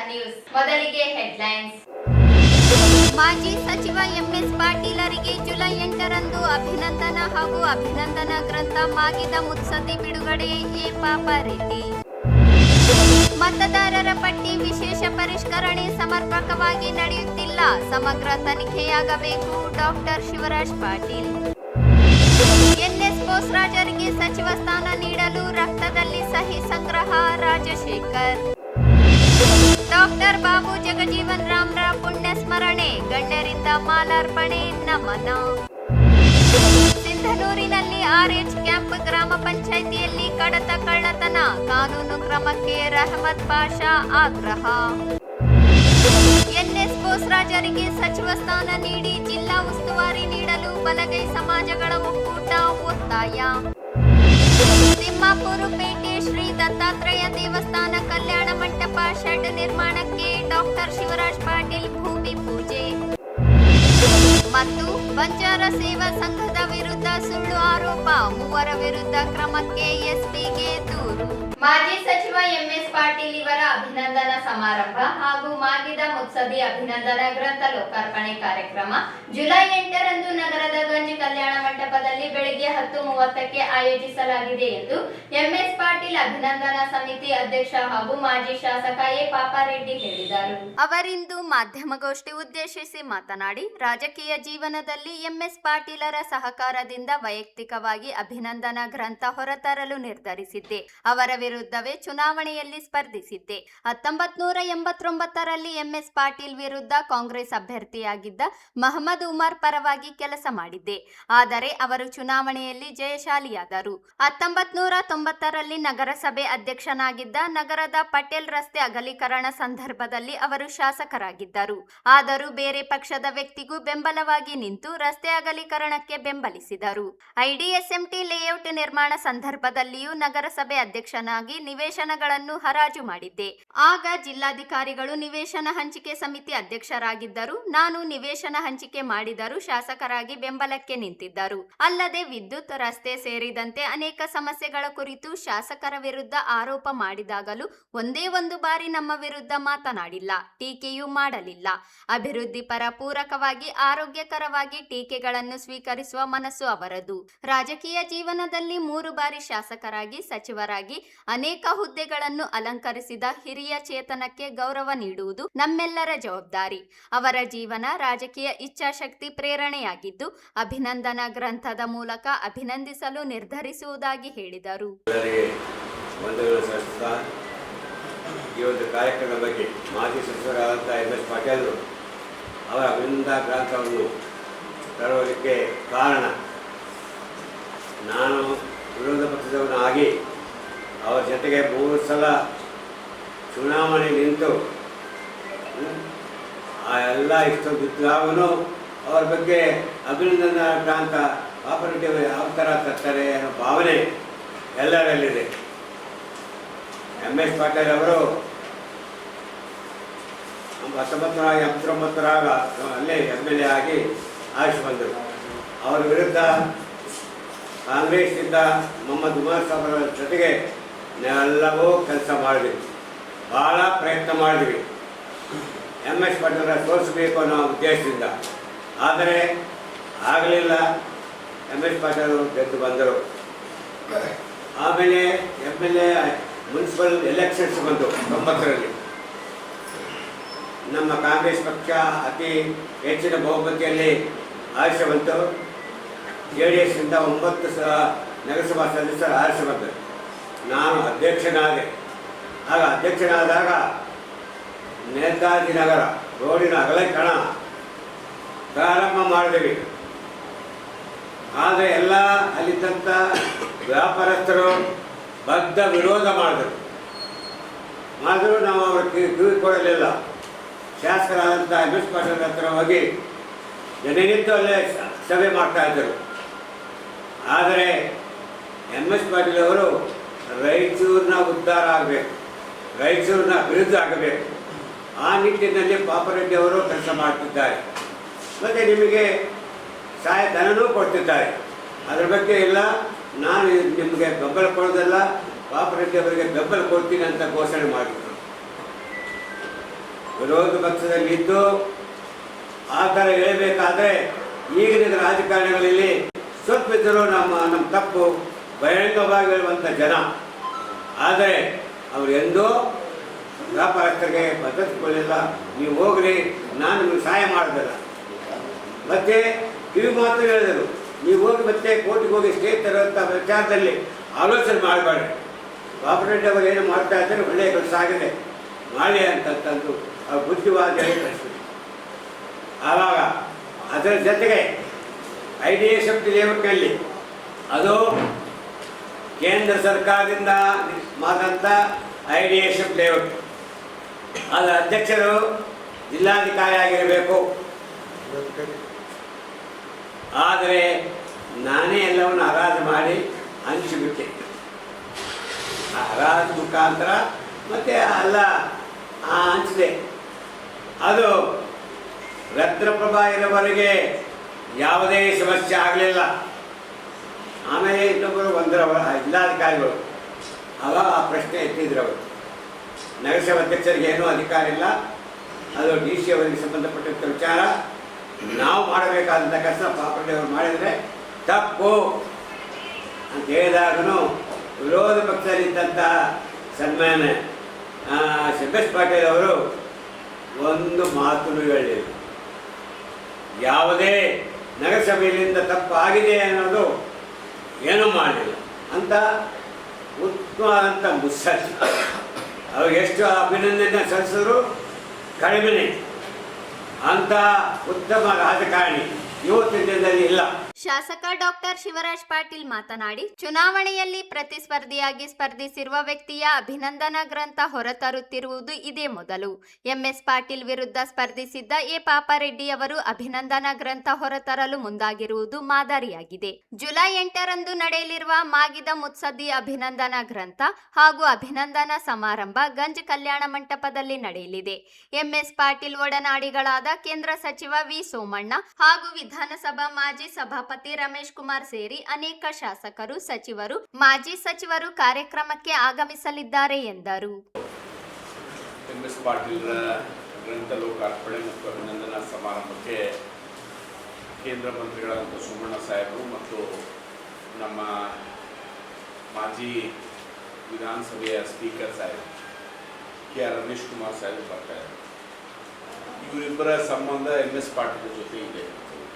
News. ಮೊದಲಿಗೆ headlines. ಮಾಜಿ ಸಚಿವ ಎಂಎಸ್ ಪಾಟೀಲರಿಗೆ ಜುಲೈ 8ರಂದು ಅಭಿನಂದನಾ ಹಾಗೂ ಅಭಿನಂದನಾ ಗ್ರಂಥ ಮಾಗಿದ ಮುತ್ಸದ್ದಿ ಬಿಡುಗಡೆ. ಎ ಪಾಪಾರೆಡ್ಡಿ. ಮತದಾರರ ಪಟ್ಟಿ ವಿಶೇಷ ಪರಿಷ್ಕರಣೆ ಸಮರ್ಪಕವಾಗಿ ನಡೆಯುತ್ತಿಲ್ಲ, ಸಮಗ್ರ ತನಿಖೆಯಾಗಬೇಕು. ಡಾಕ್ಟರ್ ಶಿವರಾಜ್ ಪಾಟೀಲ್. ಎನ್ಎಸ್ ಬೋಸರಾಜರಿಗೆ ಸಚಿವ ಸ್ಥಾನ ನೀಡಲು ರಕ್ತದಲ್ಲಿ ಸಹಿ ಸಂಗ್ರಹ. ರಾಜಶೇಖರ್. ಡಾಕ್ಟರ್ ಬಾಬು ಜಗಜೀವನ್ ರಾಮ್ರ ಪುಣ್ಯ ಸ್ಮರಣೆ, ಗಣ್ಯರಿಂದ ಮಾಲಾರ್ಪಣೆ. ನಮನ. ಸಿಂಧನೂರಿನಲ್ಲಿ ಆರ್ಎಚ್ ಕ್ಯಾಂಪ್ ಗ್ರಾಮ ಪಂಚಾಯಿತಿಯಲ್ಲಿ ಕಡತ ಕಳ್ಳತನ, ಕಾನೂನು ಕ್ರಮಕ್ಕೆ ರಹಮತ್ ಪಾಷಾ ಆಗ್ರಹ. ಎನ್ಎಸ್ ಬೋಸರಾಜರಿಗೆ ಸಚಿವ ಸ್ಥಾನ ನೀಡಿ ಜಿಲ್ಲಾ ಉಸ್ತುವಾರಿ ನೀಡಲು ಬಲಗೈ ಸಮಾಜಗಳ ಒಕ್ಕೂಟ ಒತ್ತಾಯ. ತಿಮ್ಮಾಪುರ ಪೇಟೆ ಶ್ರೀ ದತ್ತಾತ್ರೇಯ ದೇವಸ್ಥಾನ ಕಲ್ಯಾಣ ಮಂಟಪ ಶೆಡ್ ನಿರ್ಮಾಣಕ್ಕೆ ಡಾಕ್ಟರ್ ಶಿವರಾಜ್ ಪಾಟೀಲ್ ಭೂಮಿ ಪೂಜೆ. ಮತ್ತು ಬಂಜಾರ ಸೇವಾ ಸಂಘದ ವಿರುದ್ಧ ಸುಳ್ಳು ಆರೋಪ, 3 ವಿರುದ್ಧ ಕ್ರಮಕ್ಕೆ ಎಸ್ಪಿಗೆ ದೂರು. ಮಾಜಿ ಸಚಿವ ಎಂಎಸ್ ಪಾಟೀಲ್ ಇವರ ಅಭಿನಂದನಾ ಸಮಾರಂಭ ಹಾಗೂ ಮಾಗಿದ ಮುತ್ಸದ್ದಿ ಅಭಿನಂದನಾ ಗ್ರಂಥ ಲೋಕಾರ್ಪಣೆ ಕಾರ್ಯಕ್ರಮ ಜುಲೈ 8ರಂದು ನಗರದ ಗಂಜ್ ಕಲ್ಯಾಣ ಮಂಟಪದಲ್ಲಿ ಬೆಳಗ್ಗೆ 10:30ಕ್ಕೆ ಆಯೋಜಿಸಲಾಗಿದೆ ಎಂದು ಎಂಎಸ್ ಪಾಟೀಲ್ ಅಭಿನಂದನಾ ಸಮಿತಿ ಅಧ್ಯಕ್ಷ ಹಾಗೂ ಮಾಜಿ ಶಾಸಕ ಎ ಪಾಪಾರೆಡ್ಡಿ ಹೇಳಿದರು. ಅವರಿಂದು ಮಾಧ್ಯಮಗೋಷ್ಠಿ ಉದ್ದೇಶಿಸಿ ಮಾತನಾಡಿ, ರಾಜಕೀಯ ಜೀವನದಲ್ಲಿ ಎಂಎಸ್ ಪಾಟೀಲರ ಸಹಕಾರದಿಂದ ವೈಯಕ್ತಿಕವಾಗಿ ಅಭಿನಂದನಾ ಗ್ರಂಥ ಹೊರತರಲು ನಿರ್ಧರಿಸಿದ್ದೆ. ಅವರ ವಿರುದ್ಧವೇ ಚುನಾವಣೆಯಲ್ಲಿ ಸ್ಪರ್ಧಿಸಿದ್ದೆ. 1989ರಲ್ಲಿ ಎಂಎಸ್ ಪಾಟೀಲ್ ವಿರುದ್ಧ ಕಾಂಗ್ರೆಸ್ ಅಭ್ಯರ್ಥಿಯಾಗಿದ್ದ ಮಹಮ್ಮದ್ ಉಮರ್ ಪರವಾಗಿ ಕೆಲಸ ಮಾಡಿದ್ದೆ. ಆದರೆ ಅವರು ಚುನಾವಣೆಯಲ್ಲಿ ಜಯಶಾಲಿಯಾದರು. 1990ರಲ್ಲಿ ನಗರಸಭೆ ಅಧ್ಯಕ್ಷನಾಗಿದ್ದ ನಗರದ ಪಟೇಲ್ ರಸ್ತೆ ಅಗಲೀಕರಣ ಸಂದರ್ಭದಲ್ಲಿ ಅವರು ಶಾಸಕರಾಗಿದ್ದರು. ಆದರೂ ಬೇರೆ ಪಕ್ಷದ ವ್ಯಕ್ತಿಗೂ ಬೆಂಬಲವಾಗಿ ನಿಂತು ರಸ್ತೆ ಅಗಲೀಕರಣಕ್ಕೆ ಬೆಂಬಲಿಸಿದರು. ಐಡಿಎಸ್ಎಂಟಿ ಲೇಔಟ್ ನಿರ್ಮಾಣ ಸಂದರ್ಭದಲ್ಲಿಯೂ ನಗರಸಭೆ ಅಧ್ಯಕ್ಷನಾಗಿ ನಿವೇಶನಗಳನ್ನು ಹರಾಜು ಮಾಡಿದ್ದೆ. ಆಗ ಜಿಲ್ಲಾಧಿಕಾರಿಗಳು ನಿವೇಶನ ಹಂಚಿಕೆ ಸಮಿತಿ ಅಧ್ಯಕ್ಷರಾಗಿದ್ದರು. ನಾನು ನಿವೇಶನ ಹಂಚಿಕೆ ಮಾಡಿದರೂ ಶಾಸಕರಾಗಿ ಬೆಂಬಲಕ್ಕೆ ನಿಂತಿದ್ದರು. ಅಲ್ಲದೆ ವಿದ್ಯುತ್, ರಸ್ತೆ ಸೇರಿದಂತೆ ಅನೇಕ ಸಮಸ್ಯೆಗಳ ಕುರಿತು ಶಾಸಕರ ವಿರುದ್ಧ ಆರೋಪ ಮಾಡಿದಾಗಲೂ ಒಂದೇ ಒಂದು ಬಾರಿ ನಮ್ಮ ವಿರುದ್ಧ ಮಾತನಾಡಿಲ್ಲ, ಟೀಕೆಯೂ ಮಾಡಲಿಲ್ಲ. ಅಭಿವೃದ್ಧಿ ಪರ ಪೂರಕವಾಗಿ ಆರೋಗ್ಯಕರವಾಗಿ ಟೀಕೆಗಳನ್ನು ಸ್ವೀಕರಿಸುವ ಮನಸ್ಸು ಅವರದು. ರಾಜಕೀಯ ಜೀವನದಲ್ಲಿ 3 ಬಾರಿ ಶಾಸಕರಾಗಿ ಸಚಿವರಾಗಿ ಅನೇಕ ಹುದ್ದೆಗಳನ್ನು ಅಲಂಕರಿಸಿದ ಹಿರಿಯ ಚೇತನಕ್ಕೆ ಗೌರವ ನೀಡುವುದು ನಮ್ಮೆಲ್ಲರ ಜವಾಬ್ದಾರಿ. ಅವರ ಜೀವನ ರಾಜಕೀಯ ಇಚ್ಛಾಶಕ್ತಿ ಪ್ರೇರಣೆಯಾಗಿದ್ದು ಅಭಿನಂದನಾ ಗ್ರಂಥದ ಮೂಲಕ ಅಭಿನಂದಿಸಲು ನಿರ್ಧರಿಸುವುದಾಗಿ ಹೇಳಿದರು. ಈ ಒಂದು ಕಾರ್ಯಕ್ರಮದ ಬಗ್ಗೆ ಮಾಜಿ ಸಚಿವರಾದಂಥ ಎಂಎಸ್ ಪಾಟೀಲ್ ಅವರ ಅಭಿನಂದನಾ ಗ್ರಂಥವನ್ನು ತರುವುದಕ್ಕೆ ಕಾರಣ, ನಾನು ವಿರೋಧ ಪಕ್ಷದವನು ಆಗಿ ಅವರ ಜೊತೆಗೆ 3 ಸಲ ಚುನಾವಣೆ ನಿಂತು ಆ ಎಲ್ಲ ಇಷ್ಟೊಂದು ಇದ್ದಾಗೂ ಅವ್ರ ಬಗ್ಗೆ ಅಭಿನಂದನಾ ಗ್ರಂಥ ಆಪರೇಟಿವ್ ಯಾವ ಥರ ತರ್ತಾರೆ ಅನ್ನೋ ಭಾವನೆ ಎಲ್ಲರಲ್ಲಿದೆ. ಎಂಎಸ್ ಪಾಟೀಲ್ ಅವರು 1989ರಾಗ ಅಲ್ಲೇ MLA ಆಗಿ ಆಯ್ಕೆ ಬಂದರು. ಅವರ ವಿರುದ್ಧ ಕಾಂಗ್ರೆಸ್ನಿಂದ ಮೊಹಮ್ಮದ್ ಉಮರ್ ಸಾಹೇಬರ ಜೊತೆಗೆ ನಾವೆಲ್ಲವೂ ಕೆಲಸ ಮಾಡಿದ್ವಿ, ಭಾಳ ಪ್ರಯತ್ನ ಮಾಡಿದ್ವಿ ಎಂಎಸ್ ಪಾಟೀಲರ ಸೋಲಿಸಬೇಕು ಅನ್ನೋ ಉದ್ದೇಶದಿಂದ. ಆದರೆ ಆಗಲಿಲ್ಲ. ಎಂಎಸ್ ಪಾಟೀಲ್ ಗೆದ್ದು ಬಂದರು. ಆಮೇಲೆ MLA ಮುನ್ಸಿಪಲ್ ಎಲೆಕ್ಷನ್ಸ್ ಬಂದು 90ರಲ್ಲಿ ನಮ್ಮ ಕಾಂಗ್ರೆಸ್ ಪಕ್ಷ ಅತಿ ಹೆಚ್ಚಿನ ಬಹುಮತಿಯಲ್ಲಿ ಆರಿಸಿ ಬಂತು. JDSನಿಂದ 9 ನಗರಸಭಾ ಸದಸ್ಯರು ಆರಿಸಿ ಬಂದರು. ನಾನು ಅಧ್ಯಕ್ಷನಾದೆ. ಆಗ ಅಧ್ಯಕ್ಷನಾದಾಗ ನೇತಾಜಿ ನಗರ ರೋಡಿನ ಅಗಲೀಕರಣ ಪ್ರಾರಂಭ ಮಾಡಿದ್ವಿ. ಆದರೆ ಎಲ್ಲ ಅಲ್ಲಿದ್ದಂಥ ವ್ಯಾಪಾರಸ್ಥರು ಬದ್ಧ ವಿರೋಧ ಮಾಡಿದ್ರು. ನಾವು ಅವ್ರ ಕಿವಿ ಕೊಡಲಿಲ್ಲ. ಶಾಸಕರಾದಂಥ ಎಂಎಸ್ ಪಾಟೀಲ್ ಹತ್ರ ಹೋಗಿ ದಿನನಿತ್ಯ ಅಲ್ಲೇ ಸಭೆ ಮಾಡ್ತಾಯಿದ್ದರು. ಆದರೆ ಎಂಎಸ್ ಪಾಟೀಲ್ ಅವರು ರಾಯಚೂರಿನ ಉದ್ಧಾರ ಆಗಬೇಕು, ರಾಯಚೂರಿನ ಅಭಿವೃದ್ಧಿ ಆಗಬೇಕು, ಆ ನಿಟ್ಟಿನಲ್ಲಿ ಪಾಪಾರೆಡ್ಡಿ ಅವರು ಕೆಲಸ ಮಾಡ್ತಿದ್ದಾರೆ. ಮತ್ತು ನಿಮಗೆ ಸಹಾಯಧನವೂ ಕೊಡ್ತಿದ್ದಾರೆ. ಅದರ ಬಗ್ಗೆ ಎಲ್ಲ ನಾನು ನಿಮಗೆ ಬೆಂಬಲ ಕೊಡೋದಲ್ಲ, ಪಾಪಾರೆಡ್ಡಿ ಅವರಿಗೆ ಬೆಂಬಲ ಕೊಡ್ತೀನಿ ಅಂತ ಘೋಷಣೆ ಮಾಡಿದರು. ವಿರೋಧ ಪಕ್ಷದಲ್ಲಿದ್ದು ಆ ಥರ ಹೇಳಬೇಕಾದ್ರೆ ಈಗಿನ ರಾಜಕಾರಣಿಗಳಲ್ಲಿ ಸ್ವಲ್ಪ ಇದ್ದರೂ ನಮ್ಮ ತಪ್ಪು ಬಹಿರಂಗವಾಗಿ ಹೇಳುವಂಥ ಜನ. ಆದರೆ ಅವರು ಎಂದೂ ವ್ಯಾಪಾರಸ್ಥರಿಗೆ ಬದಲಿಸಿಕೊಳ್ಳಿಲ್ಲ. ನೀವು ಹೋಗ್ರಿ, ನಾನು ನಿಮಗೆ ಸಹಾಯ ಮಾಡೋದಿಲ್ಲ. ಮತ್ತೆ ಕಿವಿ ಮಾತು ಹೇಳಿದರು, ನೀವು ಹೋಗಿ ಮತ್ತೆ ಕೋರ್ಟಿಗೆ ಹೋಗಿ ಸ್ಟೇ ತರುವಂಥ ವಿಚಾರದಲ್ಲಿ ಆಲೋಚನೆ ಮಾಡಬೇಡ್ರಿ. ಬಾಬುರೆಡ್ಡಿ ಅವರು ಏನು ಮಾಡ್ತಾ ಇದ್ದಾರೆ, ಒಳ್ಳೆಯ ಕೆಲಸ ಆಗಿದೆ, ಮಾಡಿ ಅಂತಂದು ಅವ್ರು ಬುದ್ಧಿವಾದ ಹೇಳಿ ಕಳಿಸ್ಬಿಟ್ಟು ಆವಾಗ ಅದರ ಜೊತೆಗೆ IDA ಶಕ್ತಿ ಲೇಔಟ್ನಲ್ಲಿ ಅದು ಕೇಂದ್ರ ಸರ್ಕಾರದಿಂದ ಮಾದಂಥ IDA ಶಕ್ತಿ ಲೇಔಟ್, ಅದರ ಅಧ್ಯಕ್ಷರು ಜಿಲ್ಲಾಧಿಕಾರಿ ಆಗಿರಬೇಕು. ಆದರೆ ನಾನೇ ಎಲ್ಲವನ್ನು ಹರಾಜು ಮಾಡಿ ಹಂಚಿಬಿಟ್ಟೆ. ಹರಾಜು ಮುಖಾಂತರ ಮತ್ತೆ ಎಲ್ಲ ಹಂಚಿದೆ. ಅದು ರತ್ನಪ್ರಭಾ ಇರೋವರೆಗೆ ಯಾವುದೇ ಸಮಸ್ಯೆ ಆಗಲಿಲ್ಲ. ಆಮೇಲೆ ಇನ್ನೊಬ್ಬರು ಬಂದರವರ ಜಿಲ್ಲಾಧಿಕಾರಿಗಳು ಆವಾಗ ಆ ಪ್ರಶ್ನೆ ಎತ್ತಿದ್ರು. ಅವರು ನಗರಸಭಾ ಅಧ್ಯಕ್ಷರಿಗೆ ಏನೂ ಅಧಿಕಾರ ಇಲ್ಲ, ಅದು DC ಅವರಿಗೆ ಸಂಬಂಧಪಟ್ಟಂಥ ವಿಚಾರ. ನಾವು ಮಾಡಬೇಕಾದಂಥ ಕೆಲಸ ಬಾಬುರೆಡ್ಡಿ ಅವರು ಮಾಡಿದರೆ ತಪ್ಪು ಅಂತ ಹೇಳಿದಾಗೂ ವಿರೋಧ ಪಕ್ಷದಲ್ಲಿದ್ದಂಥ ಸನ್ಮಾನ್ಯ MS ಪಾಟೀಲ್ ಅವರು ಒಂದು ಮಾತನ್ನು ಹೇಳಿದರು. ಯಾವುದೇ ನಗರಸಭೆಯಿಂದ ತಪ್ಪು ಆಗಿದೆ ಅನ್ನೋದು ಏನೂ ಮಾಡಲಿಲ್ಲ ಅಂತ ಉತ್ತಮವಾದಂಥ ಮುತ್ಸದ್ದಿ. ಅವ್ರಿಗೆ ಎಷ್ಟು ಅಭಿನಂದನೆ ಸಲ್ಲಿಸಿದ್ರು ಕಡಿಮೆನೆ. ಅಂತ ಉತ್ತಮ ರಾಜಕಾರಣಿ ಇವತ್ತಿನ ದಿನದಲ್ಲಿ ಇಲ್ಲ. ಶಾಸಕ ಡಾಕ್ಟರ್ ಶಿವರಾಜ್ ಪಾಟೀಲ್ ಮಾತನಾಡಿ, ಚುನಾವಣೆಯಲ್ಲಿ ಪ್ರತಿಸ್ಪರ್ಧಿಯಾಗಿ ಸ್ಪರ್ಧಿಸಿರುವ ವ್ಯಕ್ತಿಯ ಅಭಿನಂದನಾ ಗ್ರಂಥ ಹೊರತರುತ್ತಿರುವುದು ಇದೇ ಮೊದಲು. MS ಪಾಟೀಲ್ ವಿರುದ್ಧ ಸ್ಪರ್ಧಿಸಿದ್ದ ಎ ಪಾಪಾರೆಡ್ಡಿ ಅವರು ಅಭಿನಂದನಾ ಗ್ರಂಥ ಹೊರತರಲು ಮುಂದಾಗಿರುವುದು ಮಾದರಿಯಾಗಿದೆ. ಜುಲೈ 8ರಂದು ನಡೆಯಲಿರುವ ಮಾಗಿದ ಮುತ್ಸದ್ದಿ ಅಭಿನಂದನಾ ಗ್ರಂಥ ಹಾಗೂ ಅಭಿನಂದನಾ ಸಮಾರಂಭ ಗಂಜ್ ಕಲ್ಯಾಣ ಮಂಟಪದಲ್ಲಿ ನಡೆಯಲಿದೆ. MS ಪಾಟೀಲ್ ಒಡನಾಡಿಗಳಾದ ಕೇಂದ್ರ ಸಚಿವ ವಿ ಸೋಮಣ್ಣ ಹಾಗೂ ವಿಧಾನಸಭಾ ಮಾಜಿ ಸಭಾಪತಿ ರಮೇಶ್ ಕುಮಾರ್ ಸೇರಿ ಅನೇಕ ಶಾಸಕರು, ಸಚಿವರು, ಮಾಜಿ ಸಚಿವರು ಕಾರ್ಯಕ್ರಮಕ್ಕೆ ಆಗಮಿಸಲಿದ್ದಾರೆ ಎಂದರು. MS ಪಾಟೀಲ್ರ ಗ್ರಂಥ ಲೋಕಾರ್ಪಣೆ ಮತ್ತು ಅಭಿನಂದನಾ ಸಮಾರಂಭಕ್ಕೆ ಕೇಂದ್ರ ಮಂತ್ರಿಗಳಾದಂಥ ಸೋಮಣ್ಣ ಸಾಹೇಬರು ಮತ್ತು ನಮ್ಮ ಮಾಜಿ ವಿಧಾನಸಭೆಯ ಸ್ಪೀಕರ್ ಸಾಹೇಬರು KR ರಮೇಶ್ ಕುಮಾರ್ ಸಾಹೇಬರು ಬರ್ತಾರೆ. ಇವರಿಬ್ಬರ ಸಂಬಂಧ MS ಪಾಟೀಲ್ ಜೊತೆ ಇದೆ.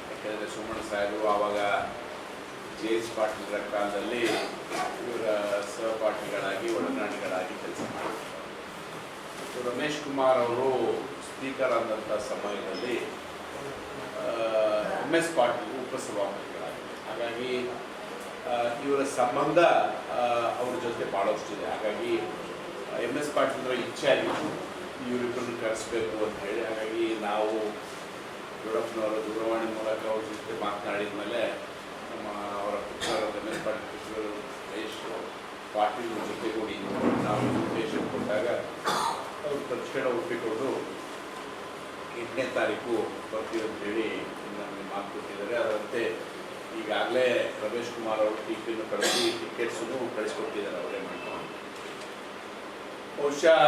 ಯಾಕೆಂದರೆ ಸೋಮಣ್ಣ ಸಾಹೇಬರು ಆವಾಗ JS ಪಾಟೀಲ್ರ ಕಾಲದಲ್ಲಿ ಇವರ ಸಹಪಾಠಿಗಳಾಗಿ ಒಡನಾಡಿಗಳಾಗಿ ಕೆಲಸ ಮಾಡಿದ್ದಾರೆ. ಮತ್ತು ರಮೇಶ್ ಕುಮಾರ್ ಅವರು ಸ್ಪೀಕರ್ ಆದಂಥ ಸಮಯದಲ್ಲಿ MS ಪಾಟೀಲ್ ಉಪಸಭಾಪತಿಗಳಾಗಿದ್ದಾರೆ. ಹಾಗಾಗಿ ಇವರ ಸಂಬಂಧ ಅವ್ರ ಜೊತೆ ಭಾಳಷ್ಟಿದೆ. ಹಾಗಾಗಿ MS ಪಾಟೀಲ್ರ ಇಚ್ಛೆ ಆಗಿತ್ತು ಇವರಿಬ್ಬರನ್ನು ಕರೆಸಬೇಕು ಅಂತ ಹೇಳಿ. ಹಾಗಾಗಿ ನಾವು ಯಡಿಯೂರಪ್ಪನವರ ದೂರವಾಣಿ ಮೂಲಕ ಅವ್ರ ಜೊತೆ ಮಾತನಾಡಿದ ಮೇಲೆ ಅವರ ಪುತ್ರರಾದ MS ಪಾಟೀಲ್ ಜೊತೆಗೂಡಿ ನಾವು ಇನ್ವಿಟೇಷನ್ ಕೊಟ್ಟಾಗ ಅವರು ತಕ್ಷಣ ಒಪ್ಪಿಕೊಂಡು 8ನೇ ತಾರೀಕು ಬರ್ತೀವಿ ಅಂತೇಳಿ ನಮಗೆ ಮಾತು ಕೊಟ್ಟಿದ್ದಾರೆ. ಅದರಂತೆ ಈಗಾಗಲೇ ರಮೇಶ್ ಕುಮಾರ್ ಅವರು ಟಿಕೆಟನ್ನು ಕಳಿಸಿ ಟಿಕೆಟ್ಸನ್ನು ಕಳಿಸ್ಕೊಟ್ಟಿದ್ದಾರೆ ಅವರೇ ಮಾಡ್ಕೊಂಡು. ಬಹುಶಃ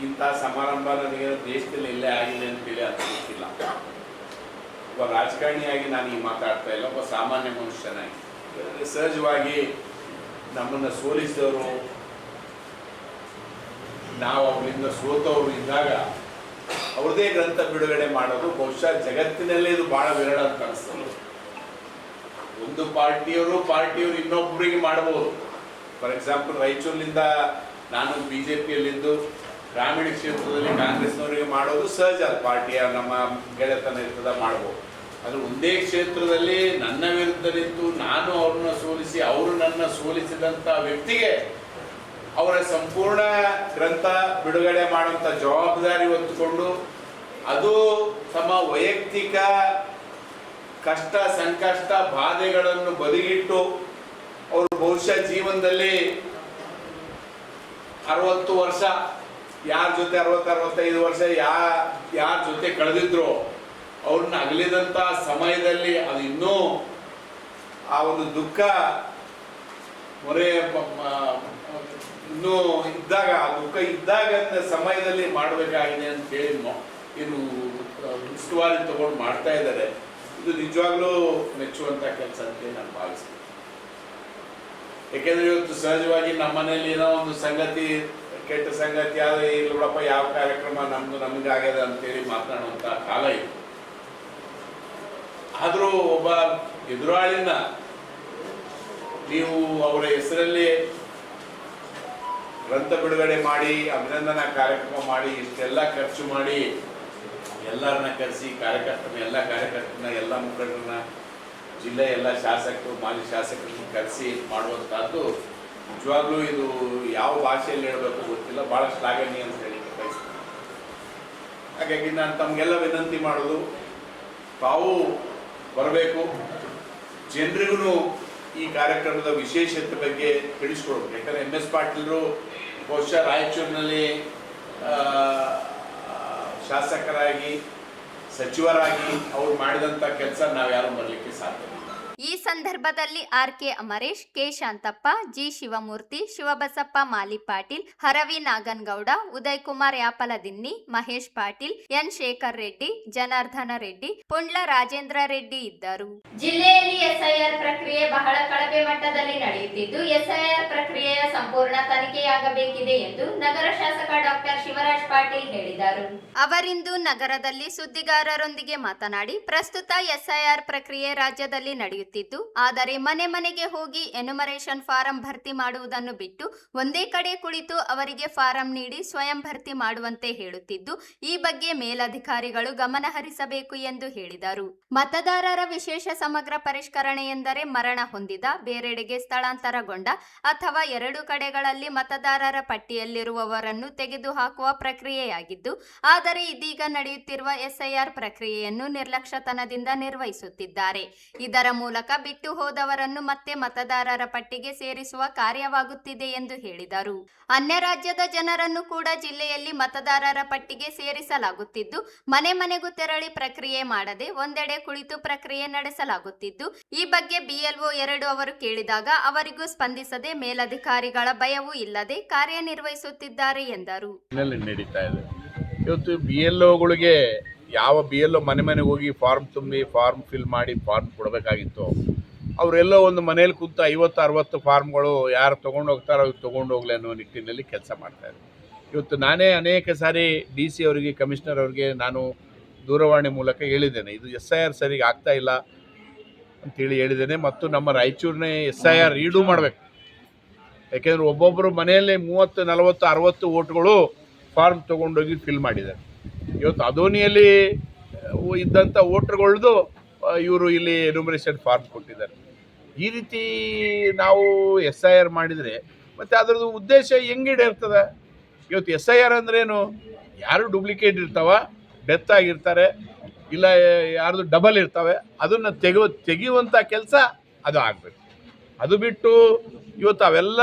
ಇಂಥ ಸಮಾರಂಭ ನನಗೆ ದೇಶದಲ್ಲಿ ಎಲ್ಲೇ ಆಗಿದೆ ಅಂತೇಳಿ ಅನಿಸ್ತಿಲ್ಲ. ಒಬ್ಬ ರಾಜಕಾರಣಿಯಾಗಿ ನಾನು ಈಗ ಮಾತಾಡ್ತಾ ಇಲ್ಲ, ಒಬ್ಬ ಸಾಮಾನ್ಯ ಮನುಷ್ಯನಾಗಿ. ಸಹಜವಾಗಿ ನಮ್ಮನ್ನು ಸೋಲಿಸಿದವರು, ನಾವು ಅವರಿಂದ ಸೋತವರು ಇದ್ದಾಗ ಅವ್ರದೇ ಗ್ರಂಥ ಬಿಡುಗಡೆ ಮಾಡೋದು ಬಹುಶಃ ಜಗತ್ತಿನಲ್ಲೇ ಇದು ಭಾಳ ವಿರಳ ಅಂತ ಅನಿಸ್ತದೆ. ಒಂದು ಪಾರ್ಟಿಯವರು ಇನ್ನೊಬ್ಬರಿಗೆ ಮಾಡ್ಬೋದು. ಫಾರ್ ಎಕ್ಸಾಂಪಲ್ ರಾಯಚೂರಿನಿಂದ ನಾನು BJPಯಲ್ಲಿದ್ದು ಗ್ರಾಮೀಣ ಕ್ಷೇತ್ರದಲ್ಲಿ ಕಾಂಗ್ರೆಸ್ನವರಿಗೆ ಮಾಡೋದು ಸಹಜ. ಪಾರ್ಟಿಯ ನಮ್ಮ ಗೆಳೆತನ ಇರ್ತದ ಮಾಡ್ಬೋದು. ಆದರೆ ಒಂದೇ ಕ್ಷೇತ್ರದಲ್ಲಿ ನನ್ನ ವಿರುದ್ಧ ನಿಂತು ನಾನು ಅವ್ರನ್ನ ಸೋಲಿಸಿ ಅವರು ನನ್ನ ಸೋಲಿಸಿದಂಥ ವ್ಯಕ್ತಿಗೆ ಅವರ ಸಂಪೂರ್ಣ ಗ್ರಂಥ ಬಿಡುಗಡೆ ಮಾಡುವಂಥ ಜವಾಬ್ದಾರಿ ಹೊತ್ತುಕೊಂಡು ಅದು ತಮ್ಮ ವೈಯಕ್ತಿಕ ಕಷ್ಟ ಸಂಕಷ್ಟ ಬಾಧೆಗಳನ್ನು ಬದಿಗಿಟ್ಟು ಅವರು ಬಹುಶಃ ಜೀವನದಲ್ಲಿ 60 ವರ್ಷ ಯಾರ ಜೊತೆ 60-65 ವರ್ಷ ಯಾರ ಜೊತೆ ಕಳೆದಿದ್ರು ಅವ್ರನ್ನ ಅಗಲಿದಂಥ ಸಮಯದಲ್ಲಿ ಅದು ಇನ್ನೂ ಆ ಒಂದು ದುಃಖ ಮೊರೆ ಇನ್ನೂ ಇದ್ದಾಗ ಆ ದುಃಖ ಇದ್ದಾಗ ಸಮಯದಲ್ಲಿ ಮಾಡಬೇಕಾಗಿದೆ ಅಂತೇಳಿ ಏನು ಉಸ್ತುವಾರಿ ತಗೊಂಡು ಮಾಡ್ತಾ ಇದ್ದಾರೆ. ಇದು ನಿಜವಾಗ್ಲೂ ಮೆಚ್ಚುವಂಥ ಕೆಲಸ ಅಂತ ನಾನು ಭಾವಿಸ್ತೀನಿ. ಯಾಕೆಂದ್ರೆ ಇವತ್ತು ಸಹಜವಾಗಿ ನಮ್ಮ ಮನೇಲಿ ಏನೋ ಒಂದು ಸಂಗತಿ ಕೆಟ್ಟ ಸಂಗತಿ ಆದರೆ ಇಲ್ಲಿ ನೋಡಪ್ಪ ಯಾವ ಕಾರ್ಯಕ್ರಮ ನಮ್ಗೆ ಆಗ್ಯದ ಅಂತೇಳಿ ಮಾತನಾಡುವಂಥ ಕಾಲ ಇದು. ಆದರೂ ಒಬ್ಬ ಎದುರಾಳಿನ ನೀವು ಅವರ ಹೆಸರಲ್ಲಿ ಗ್ರಂಥ ಬಿಡುಗಡೆ ಮಾಡಿ ಅಭಿನಂದನಾ ಕಾರ್ಯಕ್ರಮ ಮಾಡಿ ಇಷ್ಟೆಲ್ಲ ಖರ್ಚು ಮಾಡಿ ಎಲ್ಲರನ್ನ ಕರೆಸಿ ಎಲ್ಲ ಕಾರ್ಯಕರ್ತರನ್ನ ಎಲ್ಲ ಮುಖಂಡರನ್ನ ಜಿಲ್ಲೆ ಎಲ್ಲ ಶಾಸಕರು ಮಾಜಿ ಶಾಸಕರನ್ನ ಕರೆಸಿ ಮಾಡುವಂಥದ್ದು ನಿಜವಾಗ್ಲೂ ಇದು ಯಾವ ಭಾಷೆಯಲ್ಲಿ ಹೇಳಬೇಕು ಗೊತ್ತಿಲ್ಲ, ಭಾಳ ಶ್ಲಾಘನೀಯ ಅಂತ ಹೇಳಿ ಬಯಸ್ತೀನಿ. ಹಾಗಾಗಿ ನಾನು ತಮಗೆಲ್ಲ ವಿನಂತಿ ಮಾಡೋದು, ತಾವು ಬರಬೇಕು, ಜನರಿಗೂ ಈ ಕಾರ್ಯಕ್ರಮದ ವಿಶೇಷತೆ ಬಗ್ಗೆ ತಿಳಿಸ್ಕೊಡ್ಬೇಕು. ಯಾಕಂದರೆ MS ಪಾಟೀಲರು ಬಹುಶಃ ರಾಯಚೂರಿನಲ್ಲಿ ಶಾಸಕರಾಗಿ ಸಚಿವರಾಗಿ ಅವ್ರು ಮಾಡಿದಂಥ ಕೆಲಸ ನಾವು ಯಾರು ಮಾಡಲಿಕ್ಕೆ ಸಾಧ್ಯವಿಲ್ಲ. ಈ ಸಂದರ್ಭದಲ್ಲಿ RK Amaresh, K Shantappa, G Shivamurthy, Shivabasappa ಮಾಲಿ ಪಾಟೀಲ್, ಹರವಿ ನಾಗನಗೌಡ, ಉದಯ್ ಕುಮಾರ್ ಯಾಪಲದಿನ್ನಿ, ಮಹೇಶ್ ಪಾಟೀಲ್, N ಶೇಖರ್ ರೆಡ್ಡಿ, ಜನಾರ್ದನ ರೆಡ್ಡಿ, ಪುಂಡ್ಲ ರಾಜೇಂದ್ರ ರೆಡ್ಡಿ ಇದ್ದರು. ಜಿಲ್ಲೆಯಲ್ಲಿ SIR ಪ್ರಕ್ರಿಯೆ ಬಹಳ ಕಳಪೆ ಮಟ್ಟದಲ್ಲಿ ನಡೆಯುತ್ತಿದ್ದು SIR ಪ್ರಕ್ರಿಯೆಯ ಸಂಪೂರ್ಣ ತನಿಖೆಯಾಗಬೇಕಿದೆ ಎಂದು ನಗರ ಶಾಸಕ ಡಾಕ್ಟರ್ ಶಿವರಾಜ್ ಪಾಟೀಲ್ ಹೇಳಿದರು. ಅವರಿಂದು ನಗರದಲ್ಲಿ ಸುದ್ದಿಗಾರರೊಂದಿಗೆ ಮಾತನಾಡಿ, ಪ್ರಸ್ತುತ SIR ಪ್ರಕ್ರಿಯೆ ರಾಜ್ಯದಲ್ಲಿ ನಡೆಯುತ್ತಿದ್ದು ಆದರೆ ಮನೆ ಮನೆಗೆ ಹೋಗಿ ಎನ್ಯುಮರೇಷನ್ ಫಾರಂ ಭರ್ತಿ ಮಾಡುವುದನ್ನು ಬಿಟ್ಟು ಒಂದೇ ಕಡೆ ಕುಳಿತು ಅವರಿಗೆ ಫಾರಂ ನೀಡಿ ಸ್ವಯಂ ಭರ್ತಿ ಮಾಡುವಂತೆ ಹೇಳುತ್ತಿದ್ದು ಈ ಬಗ್ಗೆ ಮೇಲಧಿಕಾರಿಗಳು ಗಮನ ಹರಿಸಬೇಕು ಎಂದು ಹೇಳಿದರು. ಮತದಾರರ ವಿಶೇಷ ಸಮಗ್ರ ಪರಿಷ್ಕರಣೆ ಎಂದರೆ ಮರಣ ಹೊಂದಿದ, ಬೇರೆಡೆಗೆ ಸ್ಥಳಾಂತರಗೊಂಡ ಅಥವಾ ಎರಡು ಕಡೆಗಳಲ್ಲಿ ಮತದಾರರ ಪಟ್ಟಿಯಲ್ಲಿರುವವರನ್ನು ತೆಗೆದುಹಾಕುವ ಪ್ರಕ್ರಿಯೆಯಾಗಿದ್ದು, ಆದರೆ ಇದೀಗ ನಡೆಯುತ್ತಿರುವ SIR ಪ್ರಕ್ರಿಯೆಯನ್ನು ನಿರ್ಲಕ್ಷ್ಯತನದಿಂದ ನಿರ್ವಹಿಸುತ್ತಿದ್ದಾರೆ. ಇದರ ಮೂಲಕ ಬಿಟ್ಟು ಹೋದವರನ್ನು ಮತ್ತೆ ಮತದಾರರ ಪಟ್ಟಿಗೆ ಸೇರಿಸುವ ಕಾರ್ಯವಾಗುತ್ತಿದೆ ಎಂದು ಹೇಳಿದರು. ಅನ್ಯ ರಾಜ್ಯದ ಜನರನ್ನು ಕೂಡ ಜಿಲ್ಲೆಯಲ್ಲಿ ಮತದಾರರ ಪಟ್ಟಿಗೆ ಸೇರಿಸಲಾಗುತ್ತಿದ್ದು, ಮನೆ ಮನೆಗೂ ತೆರಳಿ ಪ್ರಕ್ರಿಯೆ ಮಾಡದೆ ಒಂದೆಡೆ ಕುಳಿತು ಪ್ರಕ್ರಿಯೆ ನಡೆಸಲಾಗುತ್ತಿದ್ದು, ಈ ಬಗ್ಗೆ BLO 2 ಅವರು ಕೇಳಿದಾಗ ಅವರಿಗೂ ಸ್ಪಂದಿಸದೆ ಮೇಲಧಿಕಾರಿಗಳ ಭಯವೂ ಇಲ್ಲದೆ ಕಾರ್ಯನಿರ್ವಹಿಸುತ್ತಿದ್ದಾರೆ ಎಂದರು. ನಡೀತಾ ಇದೆ. ಇವತ್ತು BLOಗಳಿಗೆ ಯಾವ BLO ಮನೆ ಮನೆಗೆ ಹೋಗಿ ಫಾರ್ಮ್ ತುಂಬಿ ಫಾರ್ಮ್ ಫಿಲ್ ಮಾಡಿ ಫಾರ್ಮ್ ಕೊಡಬೇಕಾಗಿತ್ತು, ಅವರೆಲ್ಲೋ ಒಂದು ಮನೇಲಿ ಕೂತು 50-60 ಫಾರ್ಮ್ಗಳು ಯಾರು ತೊಗೊಂಡು ಹೋಗ್ತಾರೋ ಅವ್ರು ತೊಗೊಂಡು ಹೋಗ್ಲಿ ಅನ್ನೋ ನಿಟ್ಟಿನಲ್ಲಿ ಕೆಲಸ ಮಾಡ್ತಾಯಿದ್ದಾರೆ. ಇವತ್ತು ನಾನೇ ಅನೇಕ ಸಾರಿ DC ಅವರಿಗೆ, ಕಮಿಷನರ್ ಅವರಿಗೆ ನಾನು ದೂರವಾಣಿ ಮೂಲಕ ಹೇಳಿದ್ದೇನೆ, ಇದು SIR ಸರಿಗೆ ಆಗ್ತಾ ಇಲ್ಲ ಅಂತೇಳಿ ಹೇಳಿದ್ದೇನೆ. ಮತ್ತು ನಮ್ಮ ರಾಯಚೂರಿನ SIR ರೀಡೂ ಮಾಡಬೇಕು. ಯಾಕೆಂದರೆ ಒಬ್ಬೊಬ್ಬರು ಮನೆಯಲ್ಲೇ 30, 40, 60 ಓಟ್ಗಳು ಫಾರ್ಮ್ ತೊಗೊಂಡೋಗಿ ಫಿಲ್ ಮಾಡಿದ್ದಾರೆ. ಇವತ್ತು ಅದೋನಿಯಲ್ಲಿ ಇದ್ದಂಥ ವೋಟ್ರ್ಗಳ್ದು ಇವರು ಇಲ್ಲಿ ಎನ್ಯುಮರೇಷನ್ ಫಾರ್ಮ್ ಕೊಟ್ಟಿದ್ದಾರೆ. ಈ ರೀತಿ ನಾವು SIR ಮಾಡಿದರೆ ಮತ್ತು ಅದರದ್ದು ಉದ್ದೇಶ ಹೆಂಗೆ ಇರ್ತದೆ? ಇವತ್ತು SIR ಅಂದ್ರೇನು? ಯಾರು ಡೂಪ್ಲಿಕೇಟ್ ಇರ್ತಾವ, ಡೆತ್ ಆಗಿರ್ತಾರೆ, ಇಲ್ಲ ಯಾರ್ದು ಡಬಲ್ ಇರ್ತವೆ, ಅದನ್ನು ತೆಗೆಯುವಂಥ ಕೆಲಸ ಅದು ಆಗಬೇಕು. ಅದು ಬಿಟ್ಟು ಇವತ್ತು ಅವೆಲ್ಲ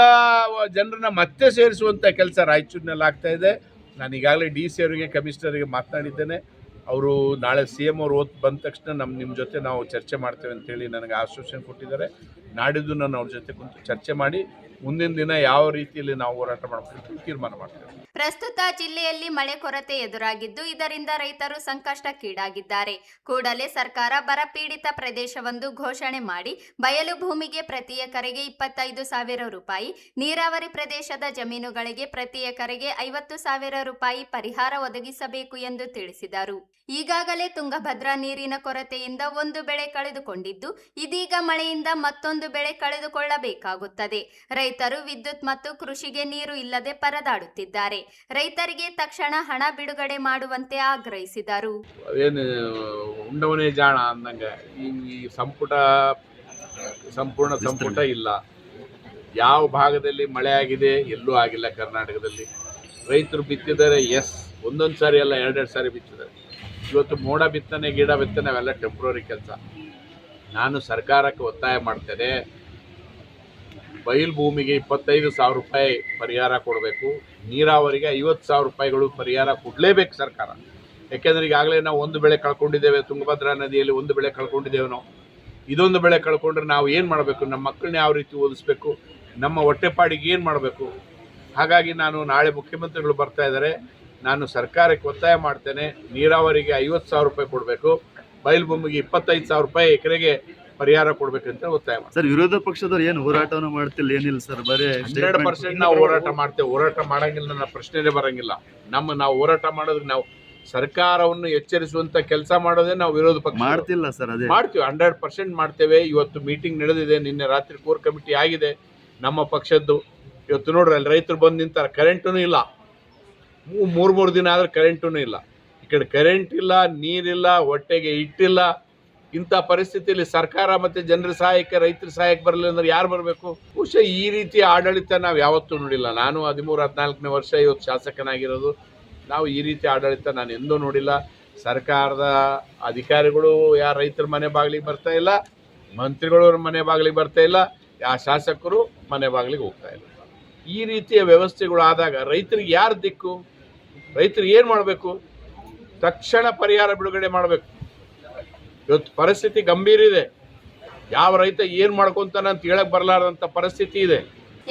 ಜನರನ್ನ ಮತ್ತೆ ಸೇರಿಸುವಂಥ ಕೆಲಸ ರಾಯಚೂರಿನಲ್ಲಿ ಆಗ್ತಾಯಿದೆ. ನಾನು ಈಗಾಗಲೇ DC ಅವರಿಗೆ, ಕಮಿಷನರಿಗೆ ಮಾತನಾಡಿದ್ದೇನೆ. ಅವರು ನಾಳೆ CM ಅವರು ಬಂದ ತಕ್ಷಣ ನಿಮ್ಮ ಜೊತೆ ನಾವು ಚರ್ಚೆ ಮಾಡ್ತೇವೆ ಅಂತೇಳಿ ನನಗೆ ಆಶ್ವಾಸನೆ ಕೊಟ್ಟಿದ್ದಾರೆ. ನಾಡಿದ್ದು ನಾನು ಅವ್ರ ಜೊತೆ ಕುಂತು ಚರ್ಚೆ ಮಾಡಿ ಮುಂದಿನ ದಿನ ಯಾವ ರೀತಿಯಲ್ಲಿ ನಾವು ಹೋರಾಟ ಮಾಡಬೇಕು ತೀರ್ಮಾನ ಮಾಡ್ತೇವೆ. ಪ್ರಸ್ತುತ ಜಿಲ್ಲೆಯಲ್ಲಿ ಮಳೆ ಕೊರತೆ ಎದುರಾಗಿದ್ದು ಇದರಿಂದ ರೈತರು ಸಂಕಷ್ಟಕ್ಕೀಡಾಗಿದ್ದಾರೆ. ಕೂಡಲೇ ಸರ್ಕಾರ ಬರಪೀಡಿತ ಪ್ರದೇಶವೊಂದು ಘೋಷಣೆ ಮಾಡಿ ಬಯಲು ಭೂಮಿಗೆ ಪ್ರತಿ ಎಕರೆಗೆ 25,000 ರೂಪಾಯಿ, ನೀರಾವರಿ ಪ್ರದೇಶದ ಜಮೀನುಗಳಿಗೆ ಪ್ರತಿ ಎಕರೆಗೆ 50,000 ರೂಪಾಯಿ ಪರಿಹಾರ ಒದಗಿಸಬೇಕು ಎಂದು ತಿಳಿಸಿದರು. ಈಗಾಗಲೇ ತುಂಗಭದ್ರಾ ನೀರಿನ ಕೊರತೆಯಿಂದ ಒಂದು ಬೆಳೆ ಕಳೆದುಕೊಂಡಿದ್ದು ಇದೀಗ ಮಳೆಯಿಂದ ಮತ್ತೊಂದು ಬೆಳೆ ಕಳೆದುಕೊಳ್ಳಬೇಕಾಗುತ್ತದೆ. ರೈತರು ವಿದ್ಯುತ್ ಮತ್ತು ಕೃಷಿಗೆ ನೀರು ಇಲ್ಲದೆ ಪರದಾಡುತ್ತಿದ್ದಾರೆ. ರೈತರಿಗೆ ತಕ್ಷಣ ಹಣ ಬಿಡುಗಡೆ ಮಾಡುವಂತೆ ಆಗ್ರಹಿಸಿದರು. ಏನು ಉಂಡವನೇ ಜಾಣ ಅಂದಂಗೆ ಈ ಸಂಪೂರ್ಣ ಸಂಪುಟ ಇಲ್ಲ. ಯಾವ ಭಾಗದಲ್ಲಿ ಮಳೆ ಆಗಿದೆ ಎಲ್ಲೂ ಆಗಿಲ್ಲ. ಕರ್ನಾಟಕದಲ್ಲಿ ರೈತರು ಬಿತ್ತಿದ್ದಾರೆ, ಒಂದೊಂದು ಸಾರಿ ಅಲ್ಲ, 2 ಸಾರಿ ಬಿತ್ತಿದ್ದಾರೆ. ಇವತ್ತು ಮೋಡ ಬಿತ್ತನೆ, ಗಿಡ ಬಿತ್ತನೆ ಅವೆಲ್ಲ ಟೆಂಪ್ರರಿ ಕೆಲಸ. ನಾನು ಸರ್ಕಾರಕ್ಕೆ ಒತ್ತಾಯ ಮಾಡ್ತೇನೆ, ಬಯಲು ಭೂಮಿಗೆ 25,000 ರೂಪಾಯಿ ಪರಿಹಾರ ಕೊಡಬೇಕು, ನೀರಾವರಿಗೆ 50,000 ರೂಪಾಯಿಗಳು ಪರಿಹಾರ ಕೊಡಲೇಬೇಕು ಸರ್ಕಾರ. ಯಾಕೆಂದರೆ ಈಗಾಗಲೇ ನಾವು ಒಂದು ಬೆಳೆ ಕಳ್ಕೊಂಡಿದ್ದೇವೆ, ತುಂಗಭದ್ರಾ ನದಿಯಲ್ಲಿ ಒಂದು ಬೆಳೆ ಕಳ್ಕೊಂಡಿದ್ದೇವೆ. ನಾವು ಇದೊಂದು ಬೆಳೆ ಕಳ್ಕೊಂಡ್ರೆ ನಾವು ಏನು ಮಾಡಬೇಕು? ನಮ್ಮ ಮಕ್ಕಳನ್ನ ಯಾವ ರೀತಿ ಓದಿಸ್ಬೇಕು? ನಮ್ಮ ಹೊಟ್ಟೆಪಾಡಿಗೆ ಏನು ಮಾಡಬೇಕು? ಹಾಗಾಗಿ ನಾನು ನಾಳೆ ಮುಖ್ಯಮಂತ್ರಿಗಳು ಬರ್ತಾ ಇದ್ದಾರೆ, ನಾನು ಸರ್ಕಾರಕ್ಕೆ ಒತ್ತಾಯ ಮಾಡ್ತೇನೆ, ನೀರಾವರಿಗೆ 50,000 ರೂಪಾಯಿ ಕೊಡಬೇಕು, ಬಯಲುಭೂಮಿಗೆ 25,000 ರೂಪಾಯಿ ಎಕರೆಗೆ ಪರಿಹಾರ ಕೊಡಬೇಕಂತ ಒತ್ತಾಯ ಮಾಡ್ತೀನಿ. ಸರ್, ವಿರೋಧ ಪಕ್ಷದವ್ರು ಏನು ಹೋರಾಟವನ್ನು ಮಾಡ್ತಿಲ್ಲ, ಏನಿಲ್ಲ ಸರ್, ಬರೀ 100% ನಾವು ಹೋರಾಟ ಮಾಡ್ತೇವೆ. ಹೋರಾಟ ಮಾಡಂಗಿಲ್ಲ, ನನ್ನ ಪ್ರಶ್ನೆನೇ ಬರಂಗಿಲ್ಲ. ನಾವು ಹೋರಾಟ ಮಾಡೋದಕ್ಕೆ ನಾವು ಸರ್ಕಾರವನ್ನು ಎಚ್ಚರಿಸುವಂತ ಕೆಲಸ ಮಾಡೋದೇ ನಾವು ವಿರೋಧ ಪಕ್ಷ ಮಾಡ್ತಿಲ್ಲ ಸರ್. ಅದೇ ಮಾಡ್ತೀವಿ, 100% ಮಾಡ್ತೇವೆ. ಇವತ್ತು ಮೀಟಿಂಗ್ ನಡೆದಿದೆ, ನಿನ್ನೆ ರಾತ್ರಿ ಕೋರ್ ಕಮಿಟಿ ಆಗಿದೆ ನಮ್ಮ ಪಕ್ಷದ್ದು. ಇವತ್ತು ನೋಡ್ರಿ ಅಲ್ಲಿ ರೈತರು ಬಂದು ನಿಂತಾರೆ, ಕರೆಂಟೂ ಇಲ್ಲ, 3 ದಿನ ಆದ್ರೆ ಕರೆಂಟೂ ಇಲ್ಲ. ಈ ಕಡೆ ಕರೆಂಟ್ ಇಲ್ಲ, ನೀರಿಲ್ಲ, ಹೊಟ್ಟೆಗೆ ಹಿಟ್ಟಿಲ್ಲ. ಇಂಥ ಪರಿಸ್ಥಿತಿಯಲ್ಲಿ ಸರ್ಕಾರ ಮತ್ತು ಜನರ ಸಹಾಯಕ್ಕೆ, ರೈತರ ಸಹಾಯಕ್ಕೆ ಬರಲಿಲ್ಲ ಅಂದ್ರೆ ಯಾರು ಬರಬೇಕು? ಬಹುಶಃ ಈ ರೀತಿ ಆಡಳಿತ ನಾವು ಯಾವತ್ತೂ ನೋಡಿಲ್ಲ. ನಾನು 13-14ನೇ ವರ್ಷ ಇವತ್ತು ಶಾಸಕನಾಗಿರೋದು. ನಾವು ಈ ರೀತಿ ಆಡಳಿತ ನಾನು ಎಂದೂ ನೋಡಿಲ್ಲ. ಸರ್ಕಾರದ ಅಧಿಕಾರಿಗಳು ಯಾರು ರೈತರ ಮನೆ ಬಾಗಿಲಿಗೆ ಬರ್ತಾ ಇಲ್ಲ, ಮಂತ್ರಿಗಳು ಮನೆ ಬಾಗಿಲಿಗೆ ಬರ್ತಾ ಇಲ್ಲ, ಯಾವ ಶಾಸಕರು ಮನೆ ಬಾಗಿಲಿಗೆ ಹೋಗ್ತಾ ಇಲ್ಲ. ಈ ರೀತಿಯ ವ್ಯವಸ್ಥೆಗಳು ಆದಾಗ ರೈತರಿಗೆ ಯಾರು ದಿಕ್ಕು? ರೈತರಿಗೆ ಏನು ಮಾಡಬೇಕು? ತಕ್ಷಣ ಪರಿಹಾರ ಬಿಡುಗಡೆ ಮಾಡಬೇಕು. ಇವತ್ತು ಪರಿಸ್ಥಿತಿ ಗಂಭೀರ ಇದೆ. ಯಾವ ರೈತ ಏನು ಮಾಡ್ಕೊಂತಾನೆ ಅಂತ ಹೇಳಕ್ ಬರಲಾರದಂಥ ಪರಿಸ್ಥಿತಿ ಇದೆ.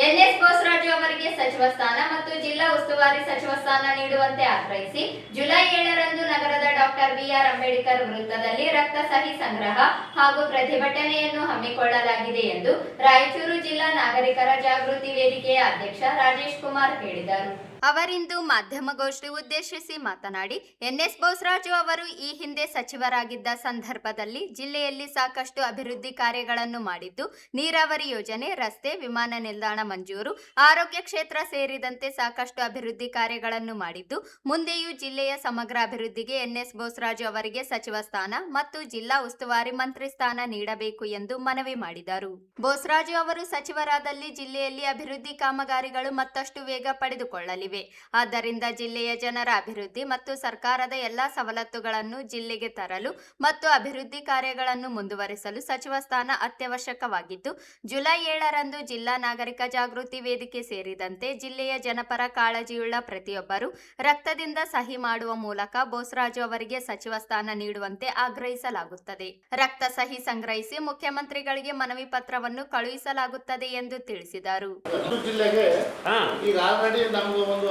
ಎನ್ಎಸ್ ಬೋಸರಾಜು ಅವರಿಗೆ ಸಚಿವ ಸ್ಥಾನ ಮತ್ತು ಜಿಲ್ಲಾ ಉಸ್ತುವಾರಿ ಸಚಿವ ಸ್ಥಾನ ನೀಡುವಂತೆ ಆಗ್ರಹಿಸಿ ಜುಲೈ 7ರಂದು ನಗರದ ಡಾಕ್ಟರ್ ಬಿಆರ್ ಅಂಬೇಡ್ಕರ್ ವೃತ್ತದಲ್ಲಿ ರಕ್ತ ಸಹಿ ಸಂಗ್ರಹ ಹಾಗೂ ಪ್ರತಿಭಟನೆಯನ್ನು ಹಮ್ಮಿಕೊಳ್ಳಲಾಗಿದೆ ಎಂದು ರಾಯಚೂರು ಜಿಲ್ಲಾ ನಾಗರಿಕರ ಜಾಗೃತಿ ವೇದಿಕೆಯ ಅಧ್ಯಕ್ಷ ರಾಜೇಶ್ ಕುಮಾರ್ ಹೇಳಿದರು. ಅವರಿಂದು ಮಾಧ್ಯಮಗೋಷ್ಠಿ ಉದ್ದೇಶಿಸಿ ಮಾತನಾಡಿ, ಎನ್ಎಸ್ ಬೋಸರಾಜು ಅವರು ಈ ಹಿಂದೆ ಸಚಿವರಾಗಿದ್ದ ಸಂದರ್ಭದಲ್ಲಿ ಜಿಲ್ಲೆಯಲ್ಲಿ ಸಾಕಷ್ಟು ಅಭಿವೃದ್ಧಿ ಕಾರ್ಯಗಳನ್ನು ಮಾಡಿದ್ದು, ನೀರಾವರಿ ಯೋಜನೆ, ರಸ್ತೆ, ವಿಮಾನ ನಿಲ್ದಾಣ ಮಂಜೂರು, ಆರೋಗ್ಯ ಕ್ಷೇತ್ರ ಸೇರಿದಂತೆ ಸಾಕಷ್ಟು ಅಭಿವೃದ್ಧಿ ಕಾರ್ಯಗಳನ್ನು ಮಾಡಿದ್ದು, ಮುಂದೆಯೂ ಜಿಲ್ಲೆಯ ಸಮಗ್ರ ಅಭಿವೃದ್ಧಿಗೆ ಎನ್ಎಸ್ ಬೋಸರಾಜು ಅವರಿಗೆ ಸಚಿವ ಸ್ಥಾನ ಮತ್ತು ಜಿಲ್ಲಾ ಉಸ್ತುವಾರಿ ಮಂತ್ರಿ ಸ್ಥಾನ ನೀಡಬೇಕು ಎಂದು ಮನವಿ ಮಾಡಿದರು. ಬೋಸರಾಜು ಅವರು ಸಚಿವರಾದಲ್ಲಿ ಜಿಲ್ಲೆಯಲ್ಲಿ ಅಭಿವೃದ್ಧಿ ಕಾಮಗಾರಿಗಳು ಮತ್ತಷ್ಟು ವೇಗ ಪಡೆದುಕೊಳ್ಳಲಿವೆ. ಆದ್ದರಿಂದ ಜಿಲ್ಲೆಯ ಜನರ ಅಭಿವೃದ್ಧಿ ಮತ್ತು ಸರ್ಕಾರದ ಎಲ್ಲಾ ಸವಲತ್ತುಗಳನ್ನು ಜಿಲ್ಲೆಗೆ ತರಲು ಮತ್ತು ಅಭಿವೃದ್ಧಿ ಕಾರ್ಯಗಳನ್ನು ಮುಂದುವರಿಸಲು ಸಚಿವ ಸ್ಥಾನ ಅತ್ಯವಶ್ಯಕವಾಗಿದ್ದು, ಜುಲೈ 7ರಂದು ಜಿಲ್ಲಾ ನಾಗರಿಕ ಜಾಗೃತಿ ವೇದಿಕೆ ಸೇರಿದಂತೆ ಜಿಲ್ಲೆಯ ಜನಪರ ಕಾಳಜಿಯುಳ್ಳ ಪ್ರತಿಯೊಬ್ಬರು ರಕ್ತದಿಂದ ಸಹಿ ಮಾಡುವ ಮೂಲಕ ಬೋಸರಾಜು ಅವರಿಗೆ ಸಚಿವ ಸ್ಥಾನ ನೀಡುವಂತೆ ಆಗ್ರಹಿಸಲಾಗುತ್ತದೆ. ರಕ್ತ ಸಹಿ ಸಂಗ್ರಹಿಸಿ ಮುಖ್ಯಮಂತ್ರಿಗಳಿಗೆ ಮನವಿ ಪತ್ರವನ್ನು ಕಳುಹಿಸಲಾಗುತ್ತದೆ ಎಂದು ತಿಳಿಸಿದರು.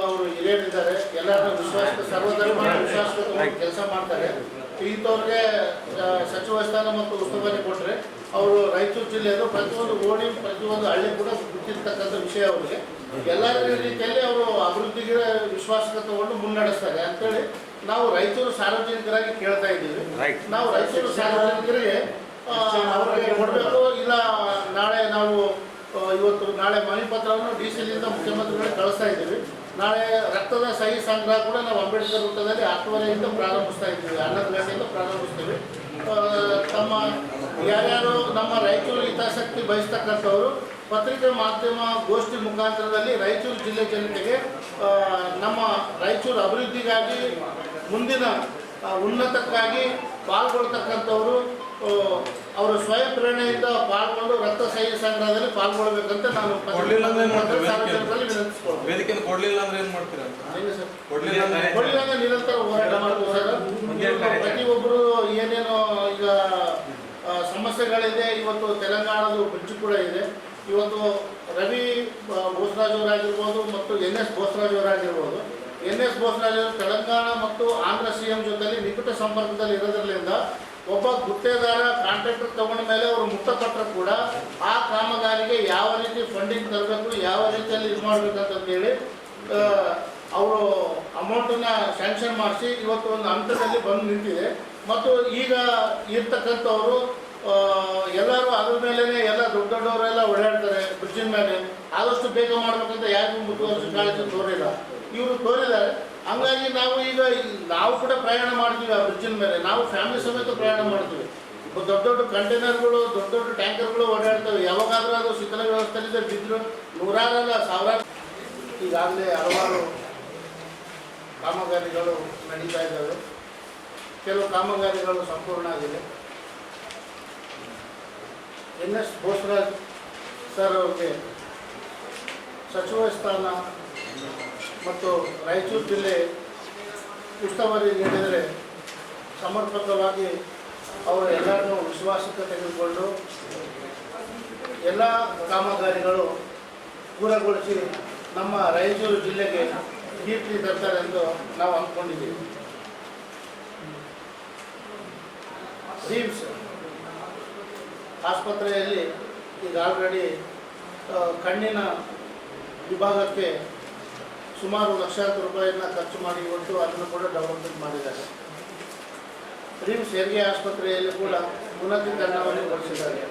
ಅವರು ಹಿರಿಯರಿದ್ದಾರೆ, ಎಲ್ಲರನ್ನ ವಿಶ್ವಾಸ ಸರ್ವಧರ್ಮ ವಿಶ್ವಾಸ ಕೆಲಸ ಮಾಡ್ತಾರೆ. ಇಂಥವ್ರಿಗೆ ಸಚಿವ ಸ್ಥಾನ ಮತ್ತು ಉಸ್ತುವಾರಿ ಕೊಟ್ಟರೆ ಅವರು ರಾಯಚೂರು ಜಿಲ್ಲೆಯದು ಪ್ರತಿಯೊಂದು ರೋಡಿ ಪ್ರತಿಯೊಂದು ಹಳ್ಳಿ ಕೂಡ ಗೊತ್ತಿರ್ತಕ್ಕಂಥ ವಿಷಯ. ಅವರಿಗೆ ಎಲ್ಲ ರೀತಿಯಲ್ಲಿ ಅವರು ಅಭಿವೃದ್ಧಿಗೆ ವಿಶ್ವಾಸಕ್ಕೆ ತಗೊಂಡು ಮುನ್ನಡೆಸ್ತಾರೆ ಅಂತೇಳಿ ನಾವು ರಾಯಚೂರು ಸಾರ್ವಜನಿಕರಾಗಿ ಕೇಳ್ತಾ ಇದ್ದೀವಿ. ನಾವು ರಾಯಚೂರು ಸಾರ್ವಜನಿಕರಿಗೆ ಅವರಿಗೆ ಕೊಡಬೇಕು. ಇಲ್ಲ ನಾಳೆ ನಾವು ನಾಳೆ ಮನವಿ ಪತ್ರವನ್ನು ಡಿಸಿಲಿಂದ ಮುಖ್ಯಮಂತ್ರಿಗಳಿಗೆ ಕಳಿಸ್ತಾ ಇದ್ದೀವಿ. ನಾಳೆ ರಕ್ತದ ಸಹಿ ಸಂಗ್ರಹ ಕೂಡ ನಾವು ಅಂಬೇಡ್ಕರ್ ವೃತ್ತದಲ್ಲಿ 10:30ಯಿಂದ ಪ್ರಾರಂಭಿಸ್ತಾ ಇದ್ದೀವಿ, 11 ಗಂಟೆಯಿಂದ ಪ್ರಾರಂಭಿಸ್ತೀವಿ. ತಮ್ಮ ಯಾರ್ಯಾರು ನಮ್ಮ ರಾಯಚೂರು ಹಿತಾಸಕ್ತಿ ಬಯಸ್ತಕ್ಕಂಥವರು ಪತ್ರಿಕೆ ಮಾಧ್ಯಮ ಗೋಷ್ಠಿ ಮುಖಾಂತರದಲ್ಲಿ ರಾಯಚೂರು ಜಿಲ್ಲೆ ಜನತೆಗೆ ನಮ್ಮ ರಾಯಚೂರು ಅಭಿವೃದ್ಧಿಗಾಗಿ ಮುಂದಿನ ಉನ್ನತಕ್ಕಾಗಿ ಪಾಲ್ಗೊಳ್ತಕ್ಕಂಥವರು ಅವರು ಸ್ವಯಂ ಪ್ರೇರಣೆಯಿಂದ ಪಾಲ್ಗೊಂಡು ರಕ್ತ ಸಹಿ ಸಂಗ್ರಹದಲ್ಲಿ ಪಾಲ್ಗೊಳ್ಬೇಕಂತ ನಾನು ಕೊಡಲಿಲ್ಲ ಅಂದ್ರೆ ನಿರಂತರ ಹೋರಾಟ ಮಾಡ್ತೀವಿ ಸರ್. ಪ್ರತಿಯೊಬ್ಬರು ಏನೇನು ಈಗ ಸಮಸ್ಯೆಗಳಿದೆ. ಇವತ್ತು ತೆಲಂಗಾಣದ ಬ್ರಿಡ್ಜ್ ಕೂಡ ಇದೆ. ಇವತ್ತು ರವಿ ಬೋಸರಾಜ್ ಅವರಾಗಿರ್ಬೋದು ಮತ್ತು ಎನ್ಎಸ್ ಬೋಸರಾಜ್ ಅವರಾಗಿರ್ಬೋದು. ಎನ್ಎಸ್ ಬೋಸರಾಜ್ ಅವರು ತೆಲಂಗಾಣ ಮತ್ತು ಆಂಧ್ರ CM ಜೊತೆಲಿ ನಿಕಟ ಸಂಪರ್ಕದಲ್ಲಿ ಇರೋದ್ರಿಂದ ಒಬ್ಬ ಗುತ್ತೇದಾರ ಕಾಂಟ್ರಾಕ್ಟರ್ ತಗೊಂಡ ಮೇಲೆ ಅವರು ಮುಕ್ತಪಟ್ಟರು ಕೂಡ ಆ ಕಾಮಗಾರಿಗೆ ಯಾವ ರೀತಿ ಫಂಡಿಂಗ್ ತರಬೇಕು, ಯಾವ ರೀತಿಯಲ್ಲಿ ಇದು ಮಾಡಬೇಕಂತೇಳಿ ಅವರು ಅಮೌಂಟನ್ನು ಸ್ಯಾಂಕ್ಷನ್ ಮಾಡಿಸಿ ಇವತ್ತು ಒಂದು ಹಂತದಲ್ಲಿ ಬಂದು ನಿಂತಿದೆ. ಮತ್ತು ಈಗ ಇರ್ತಕ್ಕಂಥವರು ಎಲ್ಲರೂ ಅದ್ರ ಮೇಲೇ ಎಲ್ಲ ದೊಡ್ಡವರೆಲ್ಲ ಓಡಾಡ್ತಾರೆ ಬ್ರಿಡ್ಜಿನ ಮೇಲೆ. ಆದಷ್ಟು ಬೇಗ ಮಾಡ್ಬೇಕಂತ ಯಾರಿಗೂ ಮುತುವರ್ಜಿ ಕಾಳಜಿ ತೋರಿಲ್ಲ, ಇವರು ತೋರಿದ್ದಾರೆ. ಹಂಗಾಗಿ ನಾವು ಕೂಡ ಪ್ರಯಾಣ ಮಾಡ್ತೀವಿ ಆ ಬ್ರಿಡ್ಜಿನ ಮೇಲೆ. ನಾವು ಫ್ಯಾಮಿಲಿ ಸಮೇತ ಪ್ರಯಾಣ ಮಾಡ್ತೀವಿ. ದೊಡ್ಡ ದೊಡ್ಡ ಕಂಟೈನರ್ಗಳು, ದೊಡ್ಡ ದೊಡ್ಡ ಟ್ಯಾಂಕರ್ಗಳು ಓಡಾಡ್ತವೆ. ಯಾವಾಗಾದರೂ ಅದು ಶಿಥಿಲ ವ್ಯವಸ್ಥೆಯಿಂದ ಬಿದ್ದರು ನೂರಾರಲ್ಲ ಸಾವಿರಾರು. ಈಗಾಗಲೇ ಹಲವಾರು ಕಾಮಗಾರಿಗಳು ನಡೀತಾ ಇದ್ದಾವೆ. ಕೆಲವು ಕಾಮಗಾರಿಗಳು ಸಂಪೂರ್ಣ ಆಗಿದೆ. ಎನ್ಎಸ್ ಬೋಸರಾಜ್ ಸರ್ ಅವ್ರಿಗೆ ಸಚಿವ ಸ್ಥಾನ ಮತ್ತು ರಾಯಚೂರು ಜಿಲ್ಲೆ ಉಸ್ತುವಾರಿ ನೀಡಿದರೆ ಸಮರ್ಪಕವಾಗಿ ಅವರು ಎಲ್ಲರನ್ನೂ ವಿಶ್ವಾಸಕ್ಕೆ ತೆಗೆದುಕೊಂಡು ಎಲ್ಲ ಕಾಮಗಾರಿಗಳು ಪೂರ್ಣಗೊಳಿಸಿ ನಮ್ಮ ರಾಯಚೂರು ಜಿಲ್ಲೆಗೆ ಕೀರ್ತಿ ತರ್ತಾರೆ ಎಂದು ನಾವು ಅಂದ್ಕೊಂಡಿದ್ದೀವಿ. ರಿಮ್ಸ್ ಆಸ್ಪತ್ರೆಯಲ್ಲಿ ಈಗ ಆಲ್ರೆಡಿ ಕಣ್ಣಿನ ವಿಭಾಗಕ್ಕೆ ಸುಮಾರು ಲಕ್ಷಾಂತರ ರೂಪಾಯಿಯನ್ನು ಖರ್ಚು ಮಾಡಿ ಇವತ್ತು ಅದನ್ನು ಕೂಡ ಡೆವಲಪ್ಮೆಂಟ್ ಮಾಡಿದ್ದಾರೆ. ರಿಮ್ಸ್ ಹೆರಿಗೆ ಆಸ್ಪತ್ರೆಯಲ್ಲಿ ಕೂಡ ಉನ್ನತೀಕರಣವನ್ನು ಗೊಳಿಸಿದ್ದಾರೆ.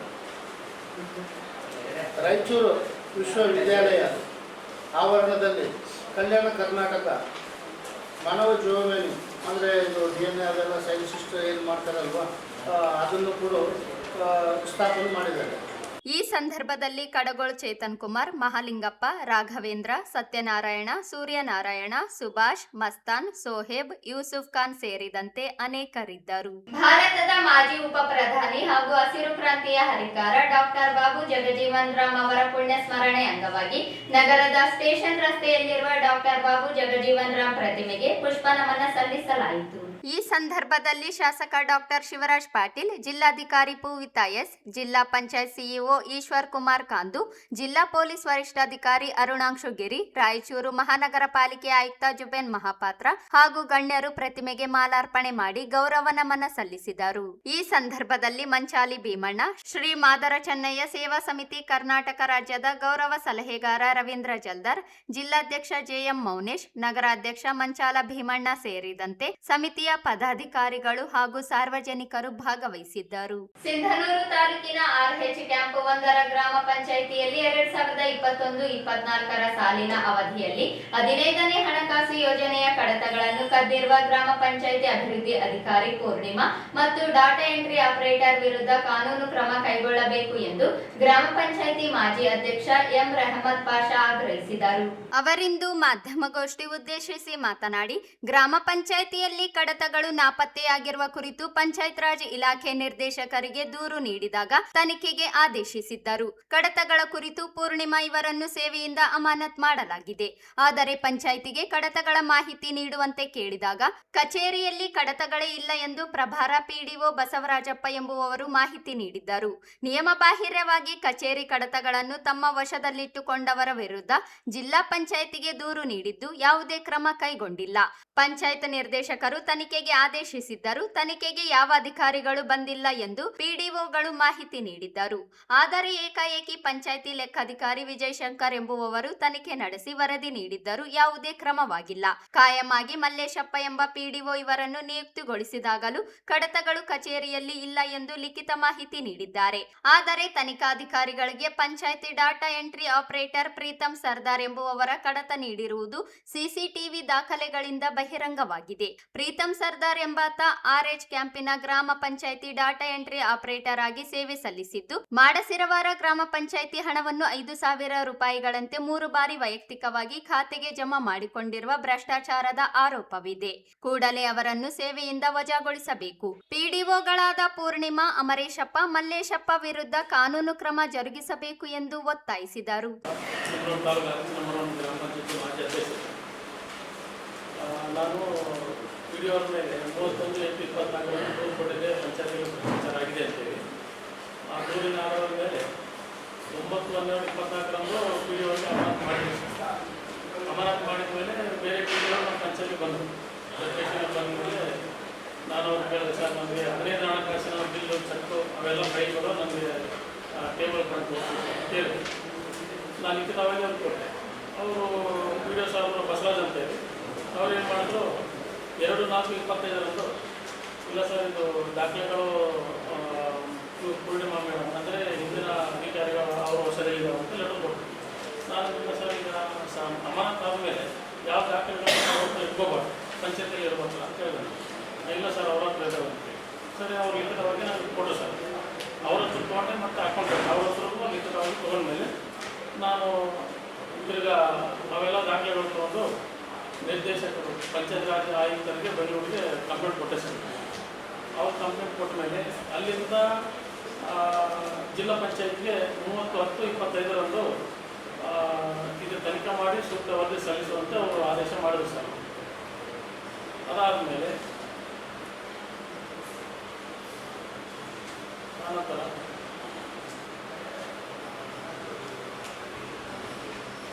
ರಾಯಚೂರು ವಿಶ್ವವಿದ್ಯಾಲಯ ಆವರಣದಲ್ಲಿ ಕಲ್ಯಾಣ ಕರ್ನಾಟಕ ಮಾನವ ಜೀವವಿಮೆ ಅಂದರೆ ಇದು DNA ಅದೆಲ್ಲ ಸೈನ್ಸಿಸ್ಟ್ ಏನು ಮಾಡ್ತಾರಲ್ವ ಅದನ್ನು ಕೂಡ ಸ್ಥಾಪನೆ ಮಾಡಿದ್ದಾರೆ. ಈ ಸಂದರ್ಭದಲ್ಲಿ ಕಡಗೋಳ್ ಚೇತನ್ ಕುಮಾರ್, ಮಹಾಲಿಂಗಪ್ಪ, ರಾಘವೇಂದ್ರ, ಸತ್ಯನಾರಾಯಣ, ಸೂರ್ಯನಾರಾಯಣ, ಸುಭಾಷ್, ಮಸ್ತಾನ್, ಸೋಹೇಬ್, ಯೂಸುಫ್ ಖಾನ್ ಸೇರಿದಂತೆ ಅನೇಕರಿದ್ದರು. ಭಾರತದ ಮಾಜಿ ಉಪ ಪ್ರಧಾನಿ ಹಾಗೂ ಹಸಿರು ಕ್ರಾಂತಿಯ ಹರಿಕಾರ ಡಾಕ್ಟರ್ ಬಾಬು ಜಗಜೀವನ್ ರಾಮ್ ಅವರ ಪುಣ್ಯ ಸ್ಮರಣೆ ಅಂಗವಾಗಿ ನಗರದ ಸ್ಟೇಷನ್ ರಸ್ತೆಯಲ್ಲಿರುವ ಡಾಕ್ಟರ್ ಬಾಬು ಜಗಜೀವನ್ ರಾಮ್ ಪ್ರತಿಮೆಗೆ ಪುಷ್ಪ ನಮನ ಸಲ್ಲಿಸಲಾಯಿತು. ಈ ಸಂದರ್ಭದಲ್ಲಿ ಶಾಸಕ ಡಾಕ್ಟರ್ ಶಿವರಾಜ್ ಪಾಟೀಲ್, ಜಿಲ್ಲಾಧಿಕಾರಿ ಪೂವಿತಾ ಎಸ್, ಜಿಲ್ಲಾ ಪಂಚಾಯತ್ ಸಿಇಒ ಈಶ್ವರ್ ಕುಮಾರ್ ಕಾಂದು, ಜಿಲ್ಲಾ ಪೊಲೀಸ್ ವರಿಷ್ಠಾಧಿಕಾರಿ ಅರುಣಾಂಶು ಗಿರಿ, ರಾಯಚೂರು ಮಹಾನಗರ ಪಾಲಿಕೆ ಆಯುಕ್ತ ಜುಬೇನ್ ಮಹಾಪಾತ್ರ ಹಾಗೂ ಗಣ್ಯರು ಪ್ರತಿಮೆಗೆ ಮಾಲಾರ್ಪಣೆ ಮಾಡಿ ಗೌರವ ನಮನ ಸಲ್ಲಿಸಿದರು. ಈ ಸಂದರ್ಭದಲ್ಲಿ ಮಂಚಾಲಿ ಭೀಮಣ್ಣ, ಶ್ರೀ ಮಾದರ ಚೆನ್ನಯ್ಯ ಸೇವಾ ಸಮಿತಿ ಕರ್ನಾಟಕ ರಾಜ್ಯದ ಗೌರವ ಸಲಹೆಗಾರ ರವೀಂದ್ರ ಜಲ್ದರ್, ಜಿಲ್ಲಾಧ್ಯಕ್ಷ ಜೆಎಂ ಮೌನೇಶ್, ನಗರಾಧ್ಯಕ್ಷ ಮಂಚಾಲ ಭೀಮಣ್ಣ ಸೇರಿದಂತೆ ಸಮಿತಿಯ ಪದಾಧಿಕಾರಿಗಳು ಹಾಗೂ ಸಾರ್ವಜನಿಕರು ಭಾಗವಹಿಸಿದ್ದರು. ಸಿಂಧನೂರು ತಾಲೂಕಿನ RH ಕ್ಯಾಂಪ್ 1ರ ಗ್ರಾಮ ಪಂಚಾಯಿತಿಯಲ್ಲಿ 2021-24 ಸಾಲಿನ ಅವಧಿಯಲ್ಲಿ 15ನೇ ಹಣಕಾಸು ಯೋಜನೆಯ ಕಡತಗಳನ್ನು ಕದ್ದಿರುವ ಗ್ರಾಮ ಪಂಚಾಯಿತಿ ಅಭಿವೃದ್ಧಿ ಅಧಿಕಾರಿ ಪೂರ್ಣಿಮಾ ಮತ್ತು ಡಾಟಾ ಎಂಟ್ರಿ ಆಪರೇಟರ್ ವಿರುದ್ಧ ಕಾನೂನು ಕ್ರಮ ಕೈಗೊಳ್ಳಬೇಕು ಎಂದು ಗ್ರಾಮ ಪಂಚಾಯಿತಿ ಮಾಜಿ ಅಧ್ಯಕ್ಷ ಎಂ ರೆಹಮತ್ ಪಾಷಾ ಆಗ್ರಹಿಸಿದರು. ಅವರಿಂದು ಮಾಧ್ಯಮಗೋಷ್ಠಿ ಉದ್ದೇಶಿಸಿ ಮಾತನಾಡಿ, ಗ್ರಾಮ ಪಂಚಾಯಿತಿಯಲ್ಲಿ ಕಡತಗಳು ನಾಪತ್ತೆಯಾಗಿರುವ ಕುರಿತು ಪಂಚಾಯತ್ ರಾಜ್ ಇಲಾಖೆ ನಿರ್ದೇಶಕರಿಗೆ ದೂರು ನೀಡಿದಾಗ ತನಿಖೆಗೆ ಆದೇಶಿಸಿದ್ದರು. ಕಡತಗಳ ಕುರಿತು ಪೂರ್ಣಿಮಾ ಇವರನ್ನು ಸೇವೆಯಿಂದ ಅಮಾನತ್ ಮಾಡಲಾಗಿದೆ. ಆದರೆ ಪಂಚಾಯಿತಿಗೆ ಕಡತಗಳ ಮಾಹಿತಿ ನೀಡುವಂತೆ ಕೇಳಿದಾಗ ಕಚೇರಿಯಲ್ಲಿ ಕಡತಗಳೇ ಇಲ್ಲ ಎಂದು ಪ್ರಭಾರ ಪಿಡಿಒ ಬಸವರಾಜಪ್ಪ ಎಂಬುವವರು ಮಾಹಿತಿ ನೀಡಿದ್ದರು. ನಿಯಮಬಾಹಿರ್ಯವಾಗಿ ಕಚೇರಿ ಕಡತಗಳನ್ನು ತಮ್ಮ ವಶದಲ್ಲಿಟ್ಟುಕೊಂಡವರ ವಿರುದ್ಧ ಜಿಲ್ಲಾ ಪಂಚಾಯಿತಿಗೆ ದೂರು ನೀಡಿದ್ದು ಯಾವುದೇ ಕ್ರಮ ಕೈಗೊಂಡಿಲ್ಲ. ಪಂಚಾಯತ್ ನಿರ್ದೇಶಕರು ತನಿಖೆಗೆ ಆದೇಶಿಸಿದ್ದರು. ತನಿಖೆಗೆ ಯಾವ ಅಧಿಕಾರಿಗಳು ಬಂದಿಲ್ಲ ಎಂದು ಪಿಡಿಒಗಳು ಮಾಹಿತಿ ನೀಡಿದ್ದರು. ಆದರೆ ಏಕಾಏಕಿ ಪಂಚಾಯಿತಿ ಲೆಕ್ಕಾಧಿಕಾರಿ ವಿಜಯಶಂಕರ್ ಎಂಬುವವರು ತನಿಖೆ ನಡೆಸಿ ವರದಿ ನೀಡಿದ್ದರು. ಯಾವುದೇ ಕ್ರಮವಾಗಿಲ್ಲ. ಕಾಯಮಾಗಿ ಮಲ್ಲೇಶಪ್ಪ ಎಂಬ ಪಿಡಿಒ ಇವರನ್ನು ನಿಯುಕ್ತಿಗೊಳಿಸಿದಾಗಲೂ ಕಡತಗಳು ಕಚೇರಿಯಲ್ಲಿ ಇಲ್ಲ ಎಂದು ಲಿಖಿತ ಮಾಹಿತಿ ನೀಡಿದ್ದಾರೆ. ಆದರೆ ತನಿಖಾಧಿಕಾರಿಗಳಿಗೆ panchayat data entry operator Preetam Sardar ಎಂಬುವವರ ಕಡತ ನೀಡಿರುವುದು ಸಿಸಿಟಿವಿ ದಾಖಲೆಗಳಿಂದ ಬಹಿರಂಗವಾಗಿದೆ. ಪ್ರೀತಂ ಸರ್ದಾರ್ ಎಂಬಾತ RH ಕ್ಯಾಂಪಿನ ಗ್ರಾಮ ಪಂಚಾಯಿತಿ ಡಾಟಾ ಎಂಟ್ರಿ ಆಪರೇಟರ್ ಆಗಿ ಸೇವೆ ಸಲ್ಲಿಸಿದ್ದು, ಮಾಡಸಿರವಾರ ಗ್ರಾಮ ಪಂಚಾಯಿತಿ ಹಣವನ್ನು 5,000 ರೂಪಾಯಿಗಳಂತೆ 3 ಬಾರಿ ವೈಯಕ್ತಿಕವಾಗಿ ಖಾತೆಗೆ ಜಮಾ ಮಾಡಿಕೊಂಡಿರುವ ಭ್ರಷ್ಟಾಚಾರದ ಆರೋಪವಿದೆ. ಕೂಡಲೇ ಅವರನ್ನು ಸೇವೆಯಿಂದ ವಜಾಗೊಳಿಸಬೇಕು. ಪಿಡಿಒಗಳಾದ ಪೂರ್ಣಿಮಾ, ಅಮರೇಶಪ್ಪ, ಮಲ್ಲೇಶಪ್ಪ ವಿರುದ್ಧ ಕಾನೂನು ಕ್ರಮ ಜರುಗಿಸಬೇಕು ಎಂದು ಒತ್ತಾಯಿಸಿದರು. ನಾನು ಪಿಡಿಒರ ಮೇಲೆ 31/8/24 ದೂರು ಕೊಟ್ಟಿದ್ದೆ. ಪಂಚಾಯತಿಗೆ ಭ್ರಷ್ಟಾಚಾರ ಆಗಿದೆ ಅಂತೇಳಿ ಆ ದೂರಿನ ಆಧಾರದ ಮೇಲೆ 9/12/24 ಪಿಡಿಒಗೆ ಅಮಾನತು ಮಾಡಿದ ಮೇಲೆ ಬೇರೆ ಪಿಡಿಒ ನಮ್ಮ ಪಂಚಾಯತಿಗೆ ಬಂದರು. ಸ್ಟೇಷನ್ಗೆ ಬಂದ ಮೇಲೆ ನಾನು ಅವ್ರು ಕೇಳಿದೆ, ಸರ್ ನಮಗೆ 15 ಹಣಕಾಸಿನ ಬಿಲ್ಲು, ಚೆಕ್ಕು ಅವೆಲ್ಲ ಫೈಲ್ಗಳು ನಮಗೆ ಟೇಬಲ್ ಬಂದು ಕೇಳಿದೆ. ನಾನು ಲಿಖಿತವಾಗಿ ಅವ್ರು ಕೊಟ್ಟೆ. ಅವರು ಪಿಡಿಒ ಸಾಹೇಬರು ಬಸವರಾಜ್ ಅಂತೇಳಿ ಅವ್ರು ಏನು ಮಾಡಿದ್ರು, 2/4/25 ಇಲ್ಲ ಸರ್ ಇದು ದಾಖಲೆಗಳು ಪೂರ್ಣಿಮಾ ಮೇಡಮ್ ಅಂದರೆ ಹಿಂದಿನ ಅಧಿಕಾರಿಗಳು ಅವರು ಹೊಸದಿದ್ದಾವೆ ಅಂತ ಲೆಟರ್ ಕೊಟ್ಟರು. ನಾನು ಇಲ್ಲ ಸರ್ ಈಗ ಅಮಾನತ್ ಆದಮೇಲೆ ಯಾವ ದಾಖಲೆಗಳನ್ನು ಅವ್ರ ಹತ್ರ ಇಟ್ಕೋಬಾರ್ದು, ಪಂಚಾಯತಿಯಲ್ಲಿ ಇರಬೇಕಲ್ಲ ಅಂತ ಹೇಳಿದ್ರು. ಇಲ್ಲ ಸರ್ ಅವ್ರ ಹತ್ರ ಇದ್ದಾವೆ ಅಂತೇಳಿ. ಸರಿ ಅವ್ರು ಲಿಖಿತವಾಗಿ ನಾನು ಕೊಟ್ಟರು ಸರ್. ಅವ್ರ ಹತ್ರ ತೊಗೊಂಡೆ ಮತ್ತು ಅಕೌಂಟ್ ಅವ್ರ ಹತ್ರ ಲಿಖಿತವಾಗಿ ತೊಗೊಂಡ್ಮೇಲೆ ನಾನು ತಿರ್ಗಾ ಅವೆಲ್ಲ ದಾಖಲೆಗಳು ತೊಗೊಂಡು ನಿರ್ದೇಶಕರು ಪಂಚಾಯತ್ ರಾಜ್ ಆಯುಕ್ತರಿಗೆ ಬೆಂಗಳೂರಿಗೆ ಕಂಪ್ಲೇಂಟ್ ಕೊಟ್ಟೆ ಸರ್. ಅವ್ರು ಕಂಪ್ಲೇಂಟ್ ಕೊಟ್ಟ ಮೇಲೆ ಅಲ್ಲಿಂದ ಜಿಲ್ಲಾ ಪಂಚಾಯತ್ಗೆ 30/10/25 ಇದು ತನಿಖೆ ಮಾಡಿ ಸೂಕ್ತ ವರದಿ ಸಲ್ಲಿಸುವಂತೆ ಅವರು ಆದೇಶ ಮಾಡಿದ್ರು ಸರ್. ಅದಾದಮೇಲೆ ಆನಂತರ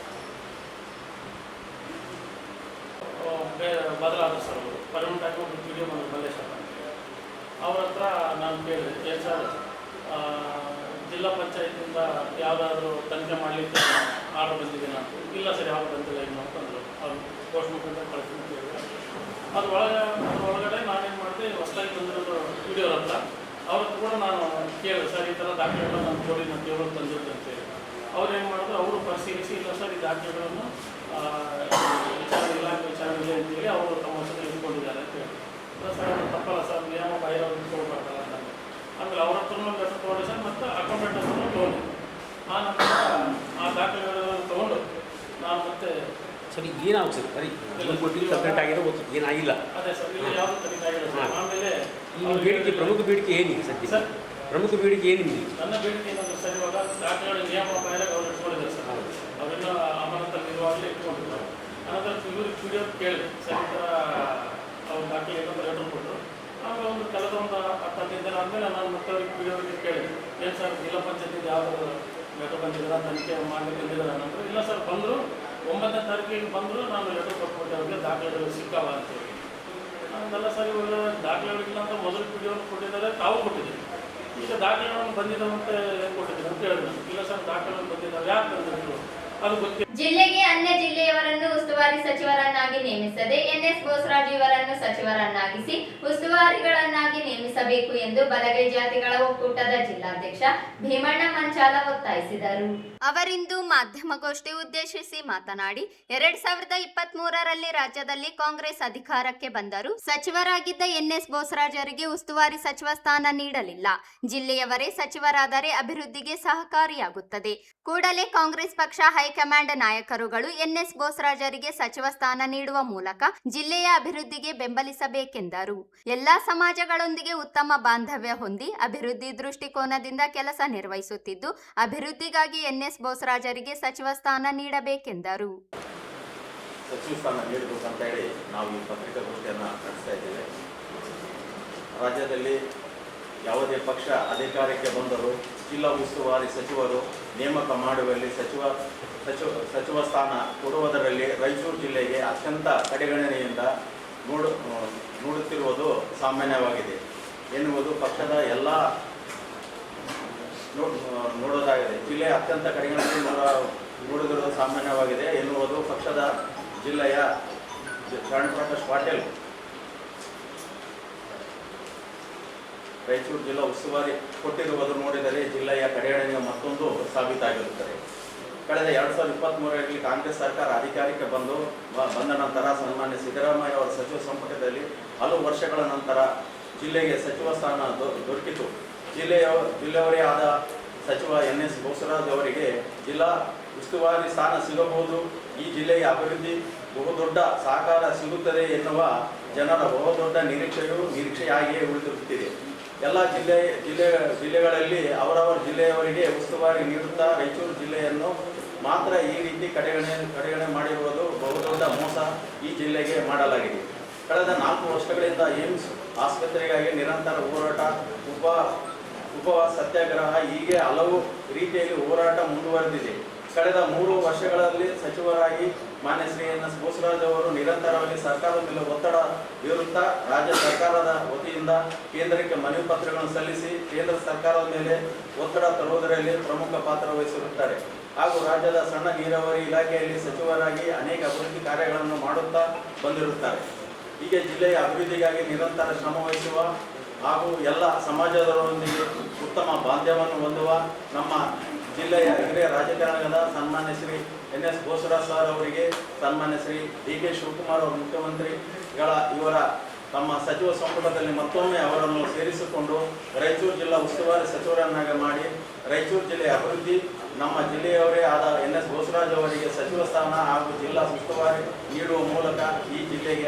ಪರ್ಮನೆಂಟ್ ಆಗಿ ಒಂದು ವಿಡಿಯೋ ಬಂದು ಮಲ್ಲೇಶ್ ಅಂತ. ಅವ್ರ ಹತ್ರ ನಾನು ಕೇಳಿದೆ, ಏನು ಸರ್ ಜಿಲ್ಲಾ ಪಂಚಾಯತಿಂದ ಯಾವುದಾದ್ರೂ ತನಿಖೆ ಮಾಡಲಿಕ್ಕೆ ಆರ್ಡರ್ ಬಂದಿದ್ದೀನ ಅಂತ. ಇಲ್ಲ ಸರ್, ಯಾವುದು ಬಂದಿಲ್ಲ ಏನು ಅಂತಂದರು. ಅವ್ರು ಪೋಸ್ಟ್ ಮುಖಾಂತರ ಕಳಿಸ್ತೀನಿ ಕೇಳಿದೆ. ಅದ್ರೊಳಗಡೆ ನಾನೇನು ಮಾಡಿದೆ, ಹೊಸದಾಗಿ ಬಂದಿರೋದು ವಿಡಿಯೋ ಹತ್ರ ಅವ್ರ ಕೂಡ ನಾನು ಕೇಳಿದೆ, ಸರ್ ಈ ಥರ ದಾಖಲೆಗಳು ನಾನು ಕೊಡಿ ನಾನು ದೇವರು ತಂದಿರುತ್ತೆ ಅಂತೇಳಿ. ಅವ್ರು ಏನು ಮಾಡಿದ್ರು, ಅವರು ಪರಿಶೀಲಿಸಿ ಇಲ್ಲ ಸರ್ ಈ ದಾಖಲೆಗಳನ್ನು ವಿಚಾರಣೆ ಇಲಾಖೆ ವಿಚಾರಣೆ ಇದೆ ಅಂತೇಳಿ ಅವರು ತಮ್ಮ ವಶದಲ್ಲಿ ಇಟ್ಕೊಂಡಿದ್ದಾರೆ ಅಂತ ಹೇಳಿ. ಇಲ್ಲ ಸರ್ ಅದು ತಪ್ಪಲ್ಲ ಸರ್, ನಿಯಮ ಬಾಹಿರ ಇಟ್ಕೊಳ್ಬಾರ್ದಲ್ಲ ಅಂತ. ಆಮೇಲೆ ಅವ್ರ ಹತ್ರನೂ ಲೆಟರ್ ತೊಗೊಂಡು ಸರ್ ಮತ್ತು ಅಕೌಂಟೆಂಟ್ ಹತ್ರನೂ ತೊಗೊಂಡು ಆ ನಂತರ ಆ ದಾಖಲೆಗಳನ್ನು ತೊಗೊಂಡು ನಾನು ಮತ್ತೆ ಸರ್ ಏನಾಗುತ್ತೆ ಸರ್? ಸರಿ ಕೊಟ್ಟಿದ್ದು ಕಂಪ್ಲೇಂಟ್ ಆಗಿರೋ ಗೊತ್ತು, ಏನಾಗಿಲ್ಲ. ಅದೇ ಸರ್, ಇಲ್ಲಿ ಯಾವುದು ತನಿಖೆ ಆಗಿಲ್ಲ ಸರ್. ಆಮೇಲೆ ಈ ಬೇಡಿಕೆ ಪ್ರಮುಖ ಬೇಡಿಕೆ ಏನಿದೆ ಸದ್ಯ? ಸರ್ ಪ್ರಮುಖ ಬೇಡಿಕೆ ಏನಿದೆ? ನನ್ನ ಬೇಡಿಕೆ ಏನಂದ್ರೆ ಸರ್, ಇವಾಗ ದಾಖಲೆಗಳ ನಿಯಮ ಬಾಹಿರ ಅವ್ರು ಇಟ್ಕೊಂಡಿದ್ದಾರೆ ಸರ್. ಅವರೆಲ್ಲ ಅಮಾನತಲ್ಲಿ ಇರುವಾಗಲೇ ಇಟ್ಕೊಂಡಿದ್ದಾರೆ. ಅನಂತರ ಇವ್ರಿಗೆ ವಿಡಿಯೋ ಕೇಳಿದೆ ಸರ್, ಈ ಥರ ಅವ್ರು ದಾಖಲೆ ಏನಂತ ಲೆಟರ್ ಕೊಟ್ಟರು. ಆಮೇಲೆ ಒಂದು ಕೆಲಸ ಒಂದು 10-15 ದಿನ ಆದಮೇಲೆ ನಾನು ಮತ್ತೆ ಅವ್ರಿಗೆ ವಿಡಿಯೋಗೆ ಕೇಳಿದೆ, ಏನು ಸರ್ ಜಿಲ್ಲಾ ಪಂಚಾಯತಿಂದ ಯಾವುದು ಲೆಟರ್ ಬಂದಿದ್ದಾರೆ ತನಿಖೆ ಮಾಡಲಿಕ್ಕೆ ಬಂದಿದ್ದಾರೆ ಅನ್ನೋದು. ಇಲ್ಲ ಸರ್ ಬಂದರು, 9ನೇ ತಾರೀಕಿಗೆ ಬಂದರು, ನಾನು ಲೆಟರ್ ಕೊಟ್ಬಿಟ್ಟೆ ಅವ್ರಿಗೆ ದಾಖಲೆಗಳು ಸಿಕ್ಕಾವ ಅಂತೇಳಿ. ನಾನೆಲ್ಲ ಸರ್ ಇವಾಗ ದಾಖಲೆಗಳಿಲ್ಲ ಅಂತ ಮೊದಲು ವಿಡಿಯೋನು ಕೊಟ್ಟಿದ್ದಾರೆ, ತಾವು ಕೊಟ್ಟಿದ್ದೀವಿ. ಈಗ ದಾಖಲೆಗಳನ್ನು ಬಂದಿದ್ದಾವೆ ಅಂತ ಏನು ಕೊಟ್ಟಿದ್ದೀವಿ ಅಂತ ಹೇಳಿದ್ರು. ಇಲ್ಲ ಸರ್ ದಾಖಲೆಗಳು ಬಂದಿದ್ದಾವೆ, ಯಾಕೆ ಬಂದಿದ್ರು ಅದು ಗೊತ್ತಿಲ್ಲ. ಜಿಲ್ಲೆಗೆ ಅನ್ಯ ಜಿಲ್ಲೆಯವರನ್ನು ಉಸ್ತುವಾರಿ ಸಚಿವರನ್ನಾಗಿ ನೇಮಿಸದೆ ಎನ್ಎಸ್ ಬೋಸರಾಜ್ ಇವರನ್ನು ಸಚಿವರನ್ನಾಗಿಸಿ ಉಸ್ತುವಾರಿಗಳನ್ನಾಗಿ ನೇಮಿಸಬೇಕು ಎಂದು ಬಲಗೈ ಜಾತಿಗಳ ಒಕ್ಕೂಟದ ಜಿಲ್ಲಾಧ್ಯಕ್ಷ ಭೀಮಣ್ಣ ಮಂಚಾಲ ಒತ್ತಾಯಿಸಿದರು. ಅವರಿಂದು ಮಾಧ್ಯಮಗೋಷ್ಠಿ ಉದ್ದೇಶಿಸಿ ಮಾತನಾಡಿ 2023ರಲ್ಲಿ ರಾಜ್ಯದಲ್ಲಿ ಕಾಂಗ್ರೆಸ್ ಅಧಿಕಾರಕ್ಕೆ ಬಂದರೂ ಸಚಿವರಾಗಿದ್ದ ಎನ್ಎಸ್ ಬೋಸರಾಜರಿಗೆ ಉಸ್ತುವಾರಿ ಸಚಿವ ಸ್ಥಾನ ನೀಡಲಿಲ್ಲ. ಜಿಲ್ಲೆಯವರೇ ಸಚಿವರಾದರೆ ಅಭಿವೃದ್ಧಿಗೆ ಸಹಕಾರಿಯಾಗುತ್ತದೆ. ಕೂಡಲೇ ಕಾಂಗ್ರೆಸ್ ಪಕ್ಷ ಹೈಕಮಾಂಡ್ ನಾಯಕರುಗಳು ಎನ್ಎಸ್ ಬೋಸರಾಜರಿಗೆ ಸಚಿವ ಸ್ಥಾನ ನೀಡುವ ಮೂಲಕ ಜಿಲ್ಲೆಯ ಅಭಿವೃದ್ಧಿಗೆ ಬೆಂಬಲಿಸಬೇಕೆಂದರು. ಎಲ್ಲಾ ಸಮಾಜಗಳೊಂದಿಗೆ ಉತ್ತಮ ಬಾಂಧವ್ಯ ಹೊಂದಿ ಅಭಿವೃದ್ಧಿ ದೃಷ್ಟಿಕೋನದಿಂದ ಕೆಲಸ ನಿರ್ವಹಿಸುತ್ತಿದ್ದು, ಅಭಿವೃದ್ಧಿಗಾಗಿ ಎನ್ಎಸ್ ಬೋಸರಾಜರಿಗೆ ಸಚಿವ ಸ್ಥಾನ ನೀಡಬೇಕೆಂದರು. ಸಚಿವ ಸ್ಥಾನ ನೀಡಬೇಕು ಅಂತ ಹೇಳಿ ನಾವು ಈ ಪತ್ರಿಕಾಗೋಷ್ಠಿಯನ್ನು ನಡೆಸ್ತಾ ಇದ್ದೇವೆ. ರಾಜ್ಯದಲ್ಲಿ ಯಾವುದೇ ಪಕ್ಷ ಅಧಿಕಾರಕ್ಕೆ ಬಂದರೂ ಜಿಲ್ಲಾ ಉಸ್ತುವಾರಿ ಸಚಿವರು ನೇಮಕ ಮಾಡುವಲ್ಲಿ ಸಚಿವ ಸ್ಥಾನ ಕೊಡುವುದರಲ್ಲಿ ರಾಯಚೂರು ಜಿಲ್ಲೆಗೆ ಅತ್ಯಂತ ಕಡೆಗಣನೆಯಿಂದ ನೋಡುತ್ತಿರುವುದು ಸಾಮಾನ್ಯವಾಗಿದೆ ಎನ್ನುವುದು ಪಕ್ಷದ ಎಲ್ಲ ನೋಡೋದಾಗಿದೆ. ಜಿಲ್ಲೆ ಅತ್ಯಂತ ಕಡೆಗಣನೆ ನೋಡುತ್ತಿರುವುದು ಸಾಮಾನ್ಯವಾಗಿದೆ ಎನ್ನುವುದು ಪಕ್ಷದ ಜಿಲ್ಲೆಯ ಶರಣಪ್ರಕಾಶ್ ಪಾಟೀಲ್ ರಾಯಚೂರು ಜಿಲ್ಲಾ ಉಸ್ತುವಾರಿ ಕೊಟ್ಟಿರುವುದು ನೋಡಿದರೆ ಜಿಲ್ಲೆಯ ಕಡೆಗಣನೆಯ ಮತ್ತೊಂದು ಸಾಬೀತಾಗಿರುತ್ತದೆ. ಕಳೆದ 2023ರಲ್ಲಿ ಕಾಂಗ್ರೆಸ್ ಸರ್ಕಾರ ಅಧಿಕಾರಕ್ಕೆ ಬಂದ ನಂತರ ಸನ್ಮಾನ್ಯ ಸಿದ್ದರಾಮಯ್ಯ ಅವರ ಸಚಿವ ಸಂಪುಟದಲ್ಲಿ ಹಲವು ವರ್ಷಗಳ ನಂತರ ಜಿಲ್ಲೆಗೆ ಸಚಿವ ಸ್ಥಾನ ದೊರಕಿತು. ಜಿಲ್ಲೆಯವರೇ ಆದ ಸಚಿವ ಎನ್ಎಸ್ ಬೋಸರಾಜ್ ಅವರಿಗೆ ಜಿಲ್ಲಾ ಉಸ್ತುವಾರಿ ಸ್ಥಾನ ಸಿಗಬಹುದು. ಈ ಜಿಲ್ಲೆಯ ಅಭಿವೃದ್ಧಿ ಬಹುದೊಡ್ಡ ಸಹಕಾರ ಸಿಗುತ್ತದೆ ಎನ್ನುವ ಜನರ ಬಹುದೊಡ್ಡ ನಿರೀಕ್ಷೆಯಾಗಿಯೇ ಉಳಿದಿರುತ್ತಿದೆ. ಎಲ್ಲ ಜಿಲ್ಲೆಗಳಲ್ಲಿ ಅವರವರ ಜಿಲ್ಲೆಯವರಿಗೆ ಉಸ್ತುವಾರಿ ನೀಡುತ್ತಾ ರಾಯಚೂರು ಜಿಲ್ಲೆಯನ್ನು ಮಾತ್ರ ಈ ರೀತಿ ಕಡೆಗಣನೆ ಮಾಡಿರುವುದು ಬಹುದೊಡ್ಡ ಮೋಸ ಈ ಜಿಲ್ಲೆಗೆ ಮಾಡಲಾಗಿದೆ. ಕಳೆದ 4 ವರ್ಷಗಳಿಂದ ಏಮ್ಸ್ ಆಸ್ಪತ್ರೆಗಾಗಿ ನಿರಂತರ ಹೋರಾಟ, ಉಪವಾಸ ಸತ್ಯಾಗ್ರಹ ಹೀಗೆ ಹಲವು ರೀತಿಯಲ್ಲಿ ಹೋರಾಟ ಮುಂದುವರೆದಿದೆ. ಕಳೆದ 3 ವರ್ಷಗಳಲ್ಲಿ ಸಚಿವರಾಗಿ ಮಾನ್ಯ ಶ್ರೀ ಎನ್ಎಸ್ ಬೋಸರಾಜ್ ಅವರು ನಿರಂತರವಾಗಿ ಸರ್ಕಾರದ ಮೇಲೆ ಒತ್ತಡ ಬೀರುತ್ತಾ ರಾಜ್ಯ ಸರ್ಕಾರದ ವತಿಯಿಂದ ಕೇಂದ್ರಕ್ಕೆ ಮನವಿ ಪತ್ರಗಳನ್ನು ಸಲ್ಲಿಸಿ ಕೇಂದ್ರ ಸರ್ಕಾರದ ಮೇಲೆ ಒತ್ತಡ ತರುವುದರಲ್ಲಿ ಪ್ರಮುಖ ಪಾತ್ರ ವಹಿಸಿರುತ್ತಾರೆ. ಹಾಗೂ ರಾಜ್ಯದ ಸಣ್ಣ ನೀರಾವರಿ ಇಲಾಖೆಯಲ್ಲಿ ಸಚಿವರಾಗಿ ಅನೇಕ ಅಭಿವೃದ್ಧಿ ಕಾರ್ಯಗಳನ್ನು ಮಾಡುತ್ತಾ ಬಂದಿರುತ್ತಾರೆ. ಹೀಗೆ ಜಿಲ್ಲೆಯ ಅಭಿವೃದ್ಧಿಗಾಗಿ ನಿರಂತರ ಶ್ರಮ ವಹಿಸುವ ಹಾಗೂ ಎಲ್ಲ ಸಮಾಜದವರೊಂದಿಗೆ ಉತ್ತಮ ಬಾಂಧವ್ಯವನ್ನು ಹೊಂದುವ ನಮ್ಮ ಜಿಲ್ಲೆಯ ಹಿರಿಯ ರಾಜಕಾರಣದ ಸನ್ಮಾನ್ಯ ಶ್ರೀ ಎನ್ಎಸ್ ಬೋಸರಾಜ್ ಸರ್ ಅವರಿಗೆ ಸನ್ಮಾನ್ಯ ಶ್ರೀ ಡಿ.ಕೆ. ಶಿವಕುಮಾರ್ ಅವರು ಮುಖ್ಯಮಂತ್ರಿಗಳ ಇವರ ತಮ್ಮ ಸಚಿವ ಸಂಪುಟದಲ್ಲಿ ಮತ್ತೊಮ್ಮೆ ಅವರನ್ನು ಸೇರಿಸಿಕೊಂಡು ರಾಯಚೂರು ಜಿಲ್ಲಾ ಉಸ್ತುವಾರಿ ಸಚಿವರನ್ನಾಗಿ ಮಾಡಿ ರಾಯಚೂರು ಜಿಲ್ಲೆಯ ಅಭಿವೃದ್ಧಿ ನಮ್ಮ ಜಿಲ್ಲೆಯವರೇ ಆದ ಎನ್ಎಸ್ ಬೋಸರಾಜ್ ಅವರಿಗೆ ಸಚಿವ ಸ್ಥಾನ ಹಾಗೂ ಜಿಲ್ಲಾ ಉಸ್ತುವಾರಿ ನೀಡುವ ಮೂಲಕ ಈ ಜಿಲ್ಲೆಗೆ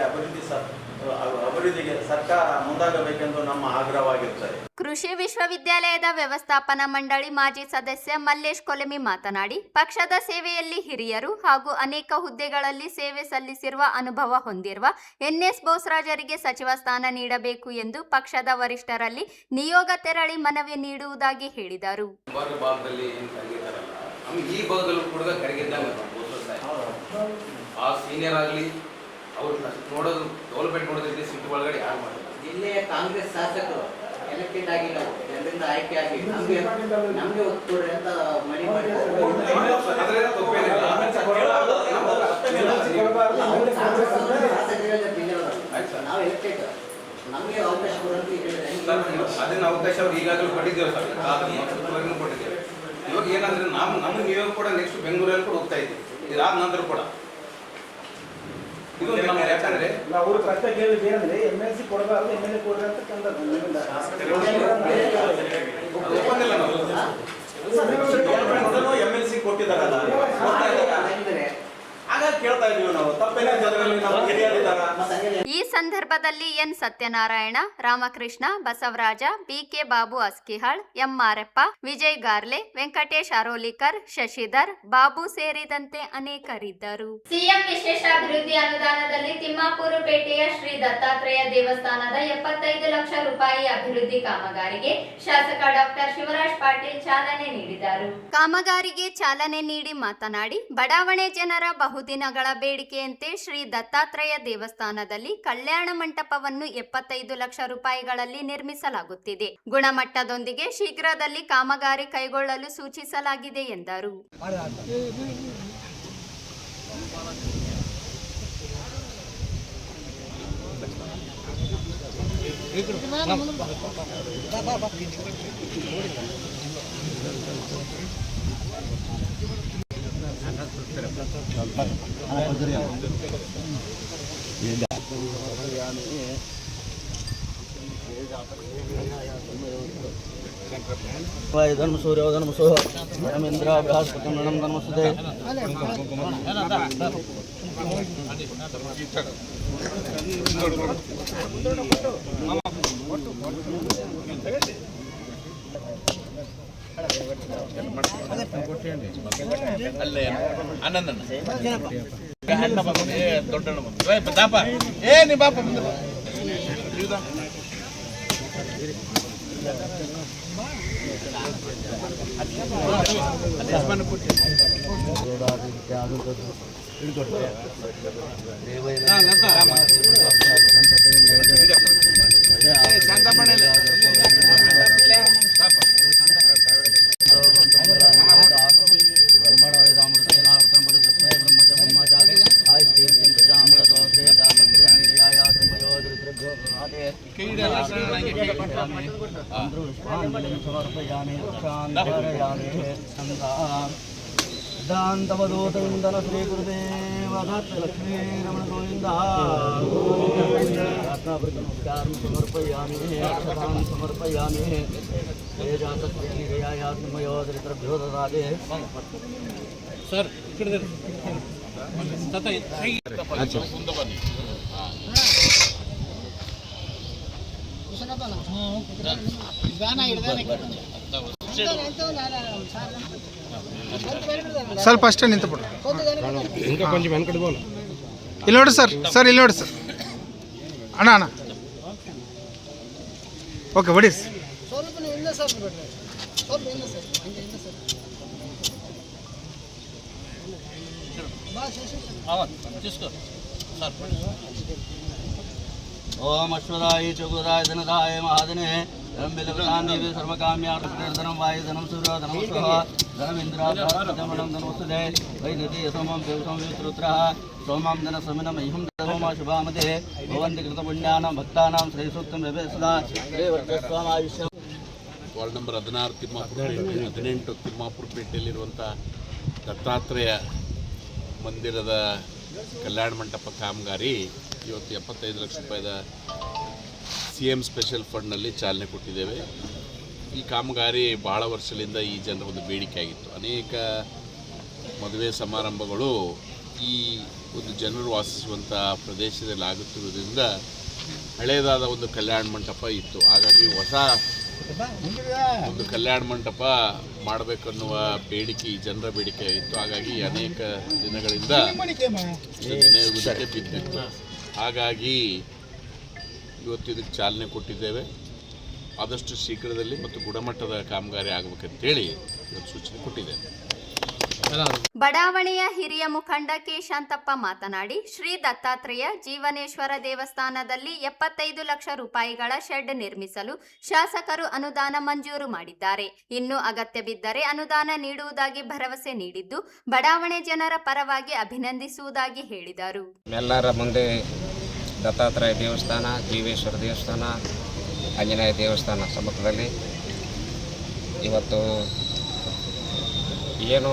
ಅಭಿವೃದ್ಧಿಗೆ ಸರ್ಕಾರ ಮುಂದಾಗಬೇಕೆಂದು ನಮ್ಮ ಆಗ್ರಹವಾಗಿರುತ್ತದೆ. ಕೃಷಿ ವಿಶ್ವವಿದ್ಯಾಲಯದ ವ್ಯವಸ್ಥಾಪನಾ ಮಂಡಳಿ ಮಾಜಿ ಸದಸ್ಯ ಮಲ್ಲೇಶ್ ಕೊಲೆಮಿ ಮಾತನಾಡಿ, ಪಕ್ಷದ ಸೇವೆಯಲ್ಲಿ ಹಿರಿಯರು ಹಾಗೂ ಅನೇಕ ಹುದ್ದೆಗಳಲ್ಲಿ ಸೇವೆ ಸಲ್ಲಿಸಿರುವ ಅನುಭವ ಹೊಂದಿರುವ ಎನ್ಎಸ್ ಬೋಸರಾಜರಿಗೆ ಸಚಿವ ಸ್ಥಾನ ನೀಡಬೇಕು ಎಂದು ಪಕ್ಷದ ವರಿಷ್ಠರಲ್ಲಿ ನಿಯೋಗ ತೆರಳಿ ಮನವಿ ನೀಡುವುದಾಗಿ ಹೇಳಿದರು. ಈ ಭಾಗದಲ್ಲೂ ಕೂಡ ಕರಗಿದ್ದಂಗೆ ಆ ಸೀನಿಯರ್ ಆಗಲಿ ಅವ್ರು ನೋಡೋದು ಡೆವಲಪ್ಮೆಂಟ್ ನೋಡೋದ್ರಿಂದ ಒಳಗಡೆ ಯಾರು ಮಾಡಿಲ್ಲ. ಜಿಲ್ಲೆಯ ಕಾಂಗ್ರೆಸ್ ಶಾಸಕರು ಎಲೆಕ್ಟೆಡ್ ಆಗಿ ನಾವು ಜನರಿಂದ ಆಯ್ಕೆ ಆಗಿ ನಮಗೆ ಒತ್ತು ಕೊಡ್ರಿ ಅಂತ ಮಡಿ ಮಾಡಿ ಅದ್ರಲ್ಲಿ ತಪ್ಪೇನಿಲ್ಲ. ನಾವು ಎಲೆಕ್ಟೆಡ್ ನಮಗೆ ಅವಕಾಶ ಕೊಡೋದು ಅದನ್ನ ಅವಕಾಶ ಅವ್ರು ಈಗಾಗಲೇ ಕೊಟ್ಟಿದ್ದೇವೆ ಸರ್, ಅದನ್ನು ಕೊಟ್ಟಿದ್ದೇವೆ. ಇವಾಗ ಏನಂದ್ರೆ ನಮ್ಗೆ ನೀವಾಗ ಕೂಡ ನೆಕ್ಸ್ಟ್ ಬೆಂಗಳೂರಲ್ಲಿ ಕೂಡ ಹೋಗ್ತಾ ಇದ್ದೀವಿ. ಇದಾದ ನಂತರ ಕೂಡ ಇದು ನಮ್ಮ ಯಾಕಂದ್ರೆ ಅವರು ಪ್ರಶ್ನೆ ಕೇಳಿದ್ದು ಏನಂದ್ರೆ MLC ಕೊಡಬಾರ್ದು, MLA ಕೊಡ್ರಿ ಅಂತ ಒಪ್ಪಂದಿಲ್ಲ ನಾವು. MLC ಕೊಟ್ಟಿದ್ದಾರಲ್ಲ, ಹಾಗಾಗಿ ಕೇಳ್ತಾ ಇದೀವಿ ನಾವು. ತಪ್ಪೇನಿದೆ ಅದರಲ್ಲಿ, ನಮ್ಮ ಹಿರಿಯರಿದ್ದಾರ. ಈ ಸಂದರ್ಭದಲ್ಲಿ N Satyanarayana, Ramakrishna, Basavaraja, BK Babu Askihal, M Marappa, Vijay Garle, Venkatesh Arolikar, Shashidhar, Babu ಸೇರಿದಂತೆ ಅನೇಕರಿದ್ದರು. ಸಿಎಂ ವಿಶೇಷ ಅಭಿವೃದ್ಧಿ ಅನುದಾನದಲ್ಲಿ ತಿಮ್ಮಾಪುರ ಪೇಟೆಯ ಶ್ರೀ ದತ್ತಾತ್ರೇಯ ದೇವಸ್ಥಾನದ 75 ಲಕ್ಷ ರೂಪಾಯಿ ಅಭಿವೃದ್ಧಿ ಕಾಮಗಾರಿಗೆ ಶಾಸಕ ಡಾಕ್ಟರ್ ಶಿವರಾಜ್ ಪಾಟೀಲ್ ಚಾಲನೆ ನೀಡಿದರು. ಕಾಮಗಾರಿಗೆ ಚಾಲನೆ ನೀಡಿ ಮಾತನಾಡಿ, ಬಡಾವಣೆ ಜನರ ಬಹುದಿನಗಳ ಬೇಡಿಕೆಯಂತೆ ಶ್ರೀ ದತ್ತಾತ್ರೇಯ ದೇವಸ್ಥಾನದಲ್ಲಿ ಕಲ್ಯಾಣ ಮಂಟಪವನ್ನು 75 ಲಕ್ಷ ರೂಪಾಯಿಗಳಲ್ಲಿ ನಿರ್ಮಿಸಲಾಗುತ್ತಿದೆ. ಗುಣಮಟ್ಟದೊಂದಿಗೆ ಶೀಘ್ರದಲ್ಲಿ ಕಾಮಗಾರಿ ಕೈಗೊಳ್ಳಲು ಸೂಚಿಸಲಾಗಿದೆ ಎಂದರು. ಧರ್ಮ ಸೂರ್ಯ ಧರ್ಮ ಸೋಹ ಧರ್ಮೇಂದ್ರ ಬೃಹಸ್ಪತಿ ನಮ್ ಧರ್ಮಸುದೆ ಅಲ್ಲೇ ಆನಂದ ದೊಡ್ಡ ನೀ ಬಾಪ ದಾಂತವಧೂತವಿಂದನ ಶ್ರೀ ಗುರುದೇವ ದತ್ತ ಲಕ್ಷ್ಮೀ ರಮಣ ಗೋವಿಂದ ನಮಸ್ಕಾರ ಸಮರ್ಪಯಾಮಿ ಅಕ್ಷತಾಂ ಸಮರ್ಪಯಾಮಿ ತೇಜಾತಮಯೋದರಿತ್ರಭ್ಯೋ ದದಾದೆ ಸರ್ ಸ್ವಲ್ಪ ಅಷ್ಟೇ ನಿಂತುಬಿಡ್ರಿ. ఇంకా కొంచెం వెనకటి పోను. ಇಲ್ಲಿ ನೋಡಿ ಸರ್, ಇಲ್ಲಿ ನೋಡಿ ಸರ್. ಅಣ್ಣ ಓಕೆ ಹೊಡಿ ಓಂ ಅಶ್ವದಾಯ ಚಗುರಾಯ ಧನದಾಯ ಮಹಾದನೆ ಧನಂ ಸರ್ವಕಾಮ್ಯಾರ್ಥಂ ವಾಯುಧನಂ ಸೂರ್ಯೋಧನಂ ಸ್ವಹ ಧನಮಿಂದ್ರಾಧನಂ ಧನವಸುದೆ ವೈದ್ಯತಿ ಸೋಮಂ ದೇವಸಂ ವಿರುದ್ರ ಸೋಮಂ ಧನ ಸಮಿನ ಮಹ್ಯಂ ಧರ್ಮ ಶುಭಾಮತೆ ಭವಂತಿ ಕೃತ ಪುಣ್ಯಾನಾಂ ಭಕ್ತಾನಾಂ ಶ್ರೀ ಸೂಕ್ತಂ ವ್ಯಭೇಸದಾ ಶ್ರೀ ವರ್ಗಸ್ವಾಮಾಯುಷ್ಯ. ವಾರ್ಡ್ ನಂಬರ್ 16 ತಿಮ್ಮಾಪುರ ಪೇಟೆ, 18 ತಿಮ್ಮಾಪುರ ಪೇಟೆಯಲ್ಲಿರುವಂಥ ದತ್ತಾತ್ರೇಯ ಮಂದಿರದ ಕಲ್ಯಾಣ ಮಂಟಪ ಕಾಮಗಾರಿ ಇವತ್ತು 75 ಲಕ್ಷ ರೂಪಾಯಿದ CM ಸ್ಪೆಷಲ್ ಫಂಡ್ನಲ್ಲಿ ಚಾಲನೆ ಕೊಟ್ಟಿದ್ದೇವೆ. ಈ ಕಾಮಗಾರಿ ಭಾಳ ವರ್ಷಗಳಿಂದ ಈ ಜನರ ಒಂದು ಬೇಡಿಕೆ ಆಗಿತ್ತು. ಅನೇಕ ಮದುವೆ ಸಮಾರಂಭಗಳು ಈ ಒಂದು ಜನರು ವಾಸಿಸುವಂಥ ಪ್ರದೇಶದಲ್ಲಿ ಆಗುತ್ತಿರುವುದರಿಂದ ಹಳೆಯದಾದ ಒಂದು ಕಲ್ಯಾಣ ಮಂಟಪ ಇತ್ತು. ಹಾಗಾಗಿ ಹೊಸ ಒಂದು ಕಲ್ಯಾಣ ಮಂಟಪ ಮಾಡಬೇಕನ್ನುವ ಬೇಡಿಕೆ ಈ ಜನರ ಬೇಡಿಕೆ ಆಗಿತ್ತು. ಹಾಗಾಗಿ ಅನೇಕ ದಿನಗಳಿಂದ ನೆನೆಯುವುದಕ್ಕೆ ಬಿದ್ದಿತ್ತು. ಹಾಗಾಗಿ ಇವತ್ತು ಇದಕ್ಕೆ ಚಾಲನೆ ಕೊಟ್ಟಿದ್ದೇವೆ. ಆದಷ್ಟು ಶೀಘ್ರದಲ್ಲಿ ಮತ್ತು ಗುಣಮಟ್ಟದ ಕಾಮಗಾರಿ ಆಗಬೇಕಂತೇಳಿ ಇವತ್ತು ಸೂಚನೆ ಕೊಟ್ಟಿದ್ದೇನೆ. ಬಡಾವಣೆಯ ಹಿರಿಯ ಮುಖಂಡ ಕೆ ಶಾಂತಪ್ಪ ಮಾತನಾಡಿ, ಶ್ರೀ ದತ್ತಾತ್ರೇಯ ಜೀವನೇಶ್ವರ ದೇವಸ್ಥಾನದಲ್ಲಿ 75 ಲಕ್ಷ ರೂಪಾಯಿಗಳ ಶೆಡ್ ನಿರ್ಮಿಸಲು ಶಾಸಕರು ಅನುದಾನ ಮಂಜೂರು ಮಾಡಿದ್ದಾರೆ. ಇನ್ನು ಅಗತ್ಯ ಬಿದ್ದರೆ ಅನುದಾನ ನೀಡುವುದಾಗಿ ಭರವಸೆ ನೀಡಿದ್ದು, ಬಡಾವಣೆ ಜನರ ಪರವಾಗಿ ಅಭಿನಂದಿಸುವುದಾಗಿ ಹೇಳಿದರು. ಎಲ್ಲರ ಮುಂದೆ ದತ್ತಾತ್ರೇಯ ದೇವಸ್ಥಾನ, ಜೀವೇಶ್ವರ ದೇವಸ್ಥಾನ, ಆಂಜನೇಯ ದೇವಸ್ಥಾನ ಸಮ್ಮುಖದಲ್ಲಿ ಇವತ್ತು ಏನು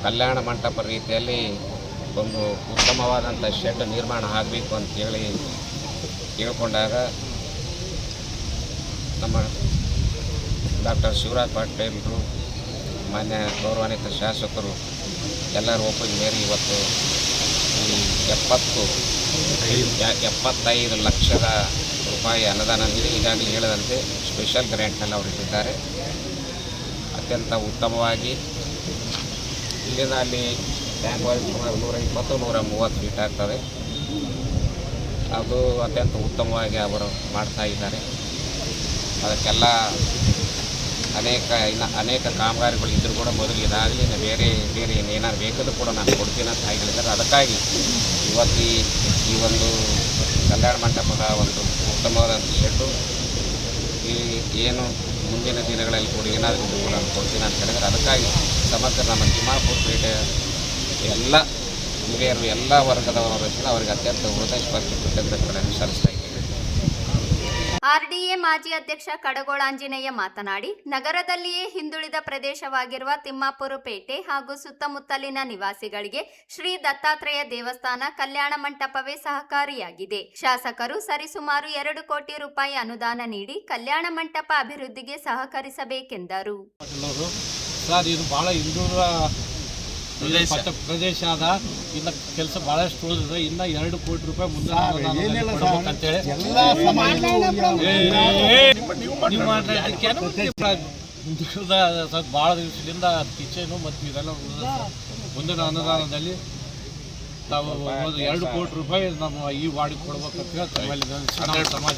ಕಲ್ಯಾಣ ಮಂಟಪ ರೀತಿಯಲ್ಲಿ ಒಂದು ಉತ್ತಮವಾದಂಥ ಶೆಡ್ ನಿರ್ಮಾಣ ಆಗಬೇಕು ಅಂತೇಳಿ ಕೇಳಿಕೊಂಡಾಗ ನಮ್ಮ ಡಾಕ್ಟರ್ ಶಿವರಾಜ್ ಪಾಟೀಲ್ರು, ಮಾನ್ಯ ಗೌರವಾನ್ವಿತ ಶಾಸಕರು ಎಲ್ಲರೂ ಒಪ್ಪಿಗೆ ಮೇರೆ ಇವತ್ತು ಈ 75 ಲಕ್ಷದ ರೂಪಾಯಿ ಅನುದಾನ ನೀಡಿ ಈಗಾಗಲೇ ಹೇಳಿದಂತೆ ಸ್ಪೆಷಲ್ ಗ್ರ್ಯಾಂಟ್ನಲ್ಲಿ ಅವರು ಇಟ್ಟಿದ್ದಾರೆ. ಅತ್ಯಂತ ಉತ್ತಮವಾಗಿ ಇಲ್ಲಿಂದ ಅಲ್ಲಿ ಟ್ಯಾಂಕ್ ವಾಯ್ಸ್ ಸುಮಾರು 120-130 ಫೀಟ್ ಆಗ್ತದೆ. ಅದು ಅತ್ಯಂತ ಉತ್ತಮವಾಗಿ ಅವರು ಮಾಡ್ತಾ ಇದ್ದಾರೆ. ಅದಕ್ಕೆಲ್ಲ ಅನೇಕ ಕಾಮಗಾರಿಗಳು ಇದ್ದರೂ ಕೂಡ ಮೊದಲು ಇದಾಗಲಿ ಬೇರೆ ಏನಾದ್ರು ಬೇಕಾದರೂ ಕೂಡ ನಾನು ಕೊಡ್ತೀನಿ ಅಂತ ಹೇಳಿದ್ದಾರೆ. ಅದಕ್ಕಾಗಿ ಇವತ್ತು ಈ ಒಂದು ಕಲ್ಯಾಣ ಮಂಟಪದ ಒಂದು ಉತ್ತಮವಾದಂಥ ಶೆಡ್ಡು ಏನು ಮುಂದಿನ ದಿನಗಳಲ್ಲಿ ಕೂಡ ಏನಾದರೂ ಇದ್ದರೂ ಕೂಡ ನಾನು ಕೊಡ್ತೀನಿ ಅಂತ ಹೇಳಿದರೆ ಅದಕ್ಕಾಗಿ ಸಮಗ್ರ ನಮ್ಮ ತಿಮ್ಮಾಪುರ ಪೇಟೆಯ ಎಲ್ಲ ಹಿರಿಯರು ಎಲ್ಲ ವರ್ಗದವರ ಅವರಿಗೆ ಅತ್ಯಂತ ಹೃದಯಸ್ಪರ್ಶಿ ಕೃತಜ್ಞತೆಗಳನ್ನು ಸಲ್ಲಿಸ್ತಾ ಇದ್ದೇವೆ. ಆರ್ಡಿಎ ಮಾಜಿ ಅಧ್ಯಕ್ಷ ಕಡಗೋಳ ಆಂಜನೇಯ ಮಾತನಾಡಿ, ನಗರದಲ್ಲಿಯೇ ಹಿಂದುಳಿದ ಪ್ರದೇಶವಾಗಿರುವ ತಿಮ್ಮಾಪುರ ಪೇಟೆ ಹಾಗೂ ಸುತ್ತಮುತ್ತಲಿನ ನಿವಾಸಿಗಳಿಗೆ ಶ್ರೀ ದತ್ತಾತ್ರೇಯ ದೇವಸ್ಥಾನ ಕಲ್ಯಾಣ ಮಂಟಪವೇ ಸಹಕಾರಿಯಾಗಿದೆ. ಶಾಸಕರು ಸರಿಸುಮಾರು 2 ಕೋಟಿ ರೂಪಾಯಿ ಅನುದಾನ ನೀಡಿ ಕಲ್ಯಾಣ ಮಂಟಪ ಅಭಿವೃದ್ಧಿಗೆ ಸಹಕರಿಸಬೇಕೆಂದರು. ಸರ್, ಇದು ಭಾಳ ಹಿಂದುಳಿದ ಪ್ರದೇಶ ಅದ. ಇನ್ನು ಕೆಲಸ ಭಾಳಷ್ಟು ಉಳಿದಿದೆ. ಇನ್ನು 2 ಕೋಟಿ ರೂಪಾಯಿ ಮುಂದೆ ಕೊಡ್ಬೇಕಂತೇಳಿ ಭಾಳ ದಿವಸದಿಂದ ಕಿಚನು ಮತ್ತು ಇದೆಲ್ಲ ಮುಂದಿನ ಅನುದಾನದಲ್ಲಿ ತಾವು 2 ಕೋಟಿ ರೂಪಾಯಿ ನಮ್ಮ ಈ ವಾರ್ಡಿಗೆ ಕೊಡ್ಬೇಕಂತ ಸಮಾಜ.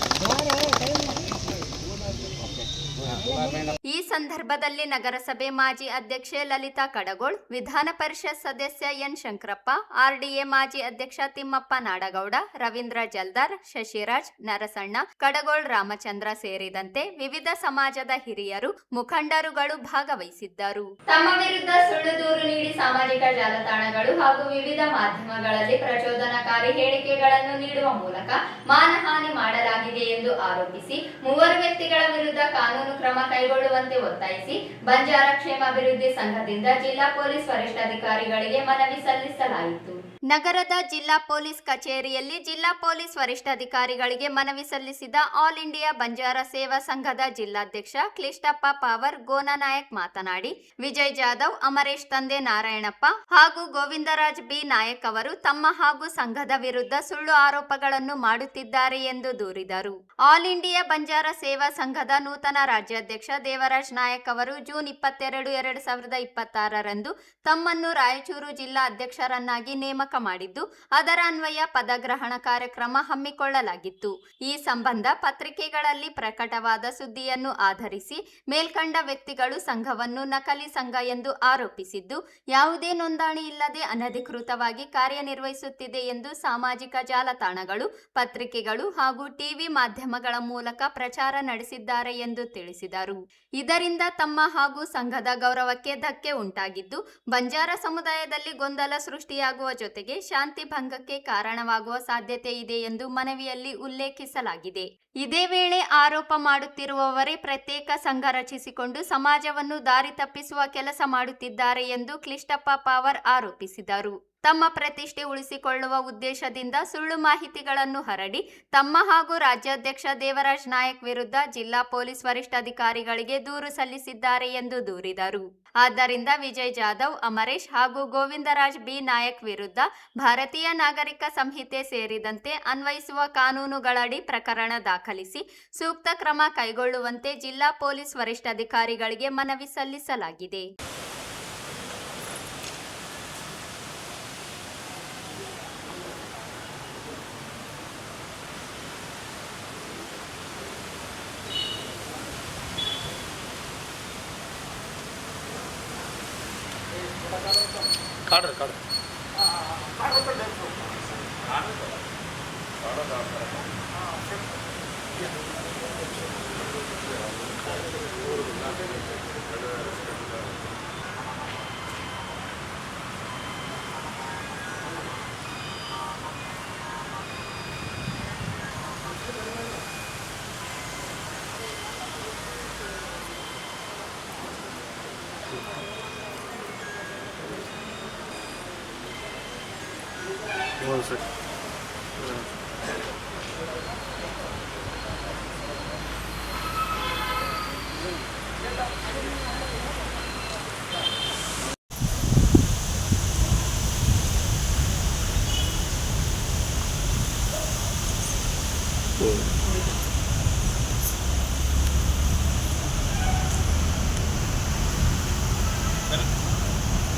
ಈ ಸಂದರ್ಭದಲ್ಲಿ ನಗರಸಭೆ ಮಾಜಿ ಅಧ್ಯಕ್ಷೆ ಲಲಿತಾ ಕಡಗೋಳ್, ವಿಧಾನ ಪರಿಷತ್ ಸದಸ್ಯ ಎನ್ ಶಂಕರಪ್ಪ, ಆರ್ಡಿಎ ಮಾಜಿ ಅಧ್ಯಕ್ಷ ತಿಮ್ಮಪ್ಪ ನಾಡಗೌಡ, ರವೀಂದ್ರ ಜಲ್ದಾರ್, ಶಶಿರಾಜ್, ನರಸಣ್ಣ, ಕಡಗೋಳ್ ರಾಮಚಂದ್ರ ಸೇರಿದಂತೆ ವಿವಿಧ ಸಮಾಜದ ಹಿರಿಯರು, ಮುಖಂಡರುಗಳು ಭಾಗವಹಿಸಿದ್ದರು. ತಮ್ಮ ವಿರುದ್ಧ ಸುಳ್ಳು ದೂರು ನೀಡಿ ಸಾಮಾಜಿಕ ಜಾಲತಾಣಗಳು ಹಾಗೂ ವಿವಿಧ ಮಾಧ್ಯಮಗಳಲ್ಲಿ ಪ್ರಚೋದನಕಾರಿ ಹೇಳಿಕೆಗಳನ್ನು ನೀಡುವ ಮೂಲಕ ಮಾನಹಾನಿ ಮಾಡಲಾಗಿದೆ ಎಂದು ಆರೋಪಿಸಿ 3 ವ್ಯಕ್ತಿಗಳ ವಿರುದ್ಧ ಕಾನೂನು ಕ್ರಮ ಕೈಗೊಳ್ಳುವಂತೆ ಒತ್ತಾಯಿಸಿ ಬಂಜಾರ ಕ್ಷೇಮಾಭಿವೃದ್ಧಿ ಸಂಘದಿಂದ ಜಿಲ್ಲಾ ಪೊಲೀಸ್ ವರಿಷ್ಠಾಧಿಕಾರಿಗಳಿಗೆ ಮನವಿ ಸಲ್ಲಿಸಲಾಯಿತು. ನಗರದ ಜಿಲ್ಲಾ ಪೊಲೀಸ್ ಕಚೇರಿಯಲ್ಲಿ ಜಿಲ್ಲಾ ಪೊಲೀಸ್ ವರಿಷ್ಠಾಧಿಕಾರಿಗಳಿಗೆ ಮನವಿ ಸಲ್ಲಿಸಿದ ಆಲ್ ಇಂಡಿಯಾ ಬಂಜಾರ ಸೇವಾ ಸಂಘದ ಜಿಲ್ಲಾಧ್ಯಕ್ಷ ಕ್ಲಿಷ್ಟಪ್ಪ ಪಾವರ್ ಗೋನಾನಾಯಕ್ ಮಾತನಾಡಿ, ವಿಜಯ್ ಜಾಧವ್, ಅಮರೇಶ್ ತಂದೆ ನಾರಾಯಣಪ್ಪ ಹಾಗೂ ಗೋವಿಂದರಾಜ್ ಬಿ ನಾಯಕ್ ಅವರು ತಮ್ಮ ಹಾಗೂ ಸಂಘದ ವಿರುದ್ಧ ಸುಳ್ಳು ಆರೋಪಗಳನ್ನು ಮಾಡುತ್ತಿದ್ದಾರೆ ಎಂದು ದೂರಿದರು. ಆಲ್ ಇಂಡಿಯಾ ಬಂಜಾರ ಸೇವಾ ಸಂಘದ ನೂತನ ರಾಜ್ಯಾಧ್ಯಕ್ಷ ದೇವರಾಜ್ ನಾಯಕ್ ಅವರು ಜೂನ್ 22, 2026ರಂದು ತಮ್ಮನ್ನು ರಾಯಚೂರು ಜಿಲ್ಲಾ ಅಧ್ಯಕ್ಷರನ್ನಾಗಿ ನೇಮಕ ಮಾಡಿದ್ದು, ಅದರ ಅನ್ವಯ ಪದಗ್ರಹಣ ಕಾರ್ಯಕ್ರಮ ಹಮ್ಮಿಕೊಳ್ಳಲಾಗಿತ್ತು. ಈ ಸಂಬಂಧ ಪತ್ರಿಕೆಗಳಲ್ಲಿ ಪ್ರಕಟವಾದ ಸುದ್ದಿಯನ್ನು ಆಧರಿಸಿ ಮೇಲ್ಕಂಡ ವ್ಯಕ್ತಿಗಳು ಸಂಘವನ್ನು ನಕಲಿ ಸಂಘ ಎಂದು ಆರೋಪಿಸಿದ್ದು, ಯಾವುದೇ ನೋಂದಣಿ ಇಲ್ಲದೆ ಅನಧಿಕೃತವಾಗಿ ಕಾರ್ಯನಿರ್ವಹಿಸುತ್ತಿದೆ ಎಂದು ಸಾಮಾಜಿಕ ಜಾಲತಾಣಗಳು, ಪತ್ರಿಕೆಗಳು ಹಾಗೂ ಟಿವಿ ಮಾಧ್ಯಮಗಳ ಮೂಲಕ ಪ್ರಚಾರ ನಡೆಸಿದ್ದಾರೆ ಎಂದು ತಿಳಿಸಿದರು. ಇದರಿಂದ ತಮ್ಮ ಹಾಗೂ ಸಂಘದ ಗೌರವಕ್ಕೆ ಧಕ್ಕೆ ಉಂಟಾಗಿದ್ದು, ಬಂಜಾರ ಸಮುದಾಯದಲ್ಲಿ ಗೊಂದಲ ಸೃಷ್ಟಿಯಾಗುವ ಜೊತೆಗೆ ಶಾಂತಿ ಭಂಗಕ್ಕೆ ಕಾರಣವಾಗುವ ಸಾಧ್ಯತೆ ಇದೆ ಎಂದು ಮನವಿಯಲ್ಲಿ ಉಲ್ಲೇಖಿಸಲಾಗಿದೆ. ಇದೇ ವೇಳೆ ಆರೋಪ ಮಾಡುತ್ತಿರುವವರೇ ಪ್ರತ್ಯೇಕ ಸಂಘ ರಚಿಸಿಕೊಂಡು ಸಮಾಜವನ್ನು ದಾರಿ ತಪ್ಪಿಸುವ ಕೆಲಸ ಮಾಡುತ್ತಿದ್ದಾರೆ ಎಂದು ಕ್ಲಿಷ್ಟಪ್ಪ ಪಾವರ್ ಆರೋಪಿಸಿದರು. ತಮ್ಮ ಪ್ರತಿಷ್ಠೆ ಉಳಿಸಿಕೊಳ್ಳುವ ಉದ್ದೇಶದಿಂದ ಸುಳ್ಳು ಮಾಹಿತಿಗಳನ್ನು ಹರಡಿ ತಮ್ಮ ಹಾಗೂ ರಾಜ್ಯಾಧ್ಯಕ್ಷ ದೇವರಾಜ್ ನಾಯಕ್ ವಿರುದ್ಧ ಜಿಲ್ಲಾ ಪೊಲೀಸ್ ವರಿಷ್ಠಾಧಿಕಾರಿಗಳಿಗೆ ದೂರು ಸಲ್ಲಿಸಿದ್ದಾರೆ ಎಂದು ದೂರಿದರು. ಆದ್ದರಿಂದ ವಿಜಯ್ ಜಾಧವ್, ಅಮರೇಶ್ ಹಾಗೂ ಗೋವಿಂದರಾಜ್ ಬಿ ನಾಯಕ್ ವಿರುದ್ಧ ಭಾರತೀಯ ನಾಗರಿಕ ಸಂಹಿತೆ ಸೇರಿದಂತೆ ಅನ್ವಯಿಸುವ ಕಾನೂನುಗಳಡಿ ಪ್ರಕರಣ ದಾಖಲಿಸಿ ಸೂಕ್ತ ಕ್ರಮ ಕೈಗೊಳ್ಳುವಂತೆ ಜಿಲ್ಲಾ ಪೊಲೀಸ್ ವರಿಷ್ಠಾಧಿಕಾರಿಗಳಿಗೆ ಮನವಿ ಸಲ್ಲಿಸಲಾಗಿದೆ.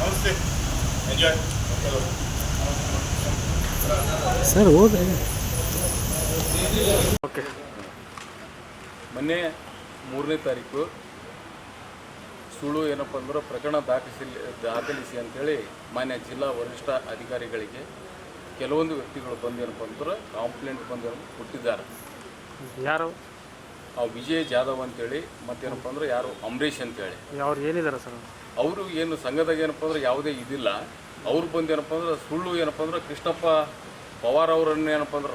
ನಮಸ್ತೆ ಎಂಜಾಯ್ ಸರ್ ಹೋಗಿ ಮೊನ್ನೆ 3ನೇ ತಾರೀಕು ಸುಳ್ಳು ಏನಪ್ಪ ಅಂದ್ರೆ ಪ್ರಕರಣ ದಾಖಲಿಸಿ ಅಂತೇಳಿ ಮಾನ್ಯ ಜಿಲ್ಲಾ ವರಿಷ್ಠ ಅಧಿಕಾರಿಗಳಿಗೆ ಕೆಲವೊಂದು ವ್ಯಕ್ತಿಗಳು ಬಂದೇನಪ್ಪ ಅಂದ್ರೆ ಕಾಂಪ್ಲೇಂಟ್ ಬಂದು ಕೊಟ್ಟಿದ್ದಾರೆ. ಯಾರು? ಅವು ವಿಜಯ್ ಜಾಧವ್ ಅಂತೇಳಿ ಮತ್ತೇನಪ್ಪ ಅಂದ್ರೆ ಯಾರು ಅಂಬರೀಷ್ ಅಂತೇಳಿ ಅವ್ರು ಏನಿದ್ದಾರೆ ಸರ್? ಅವರು ಏನು ಸಂಘದಾಗ ಏನಪ್ಪ ಅಂದ್ರೆ ಯಾವುದೇ ಇದಿಲ್ಲ. ಅವ್ರು ಬಂದೇನಪ್ಪ ಅಂದ್ರೆ ಸುಳ್ಳು ಏನಪ್ಪ ಅಂದ್ರೆ ಕೃಷ್ಣಪ್ಪ ಪವಾರ್ ಅವರನ್ನು ಏನಪ್ಪ ಅಂದ್ರೆ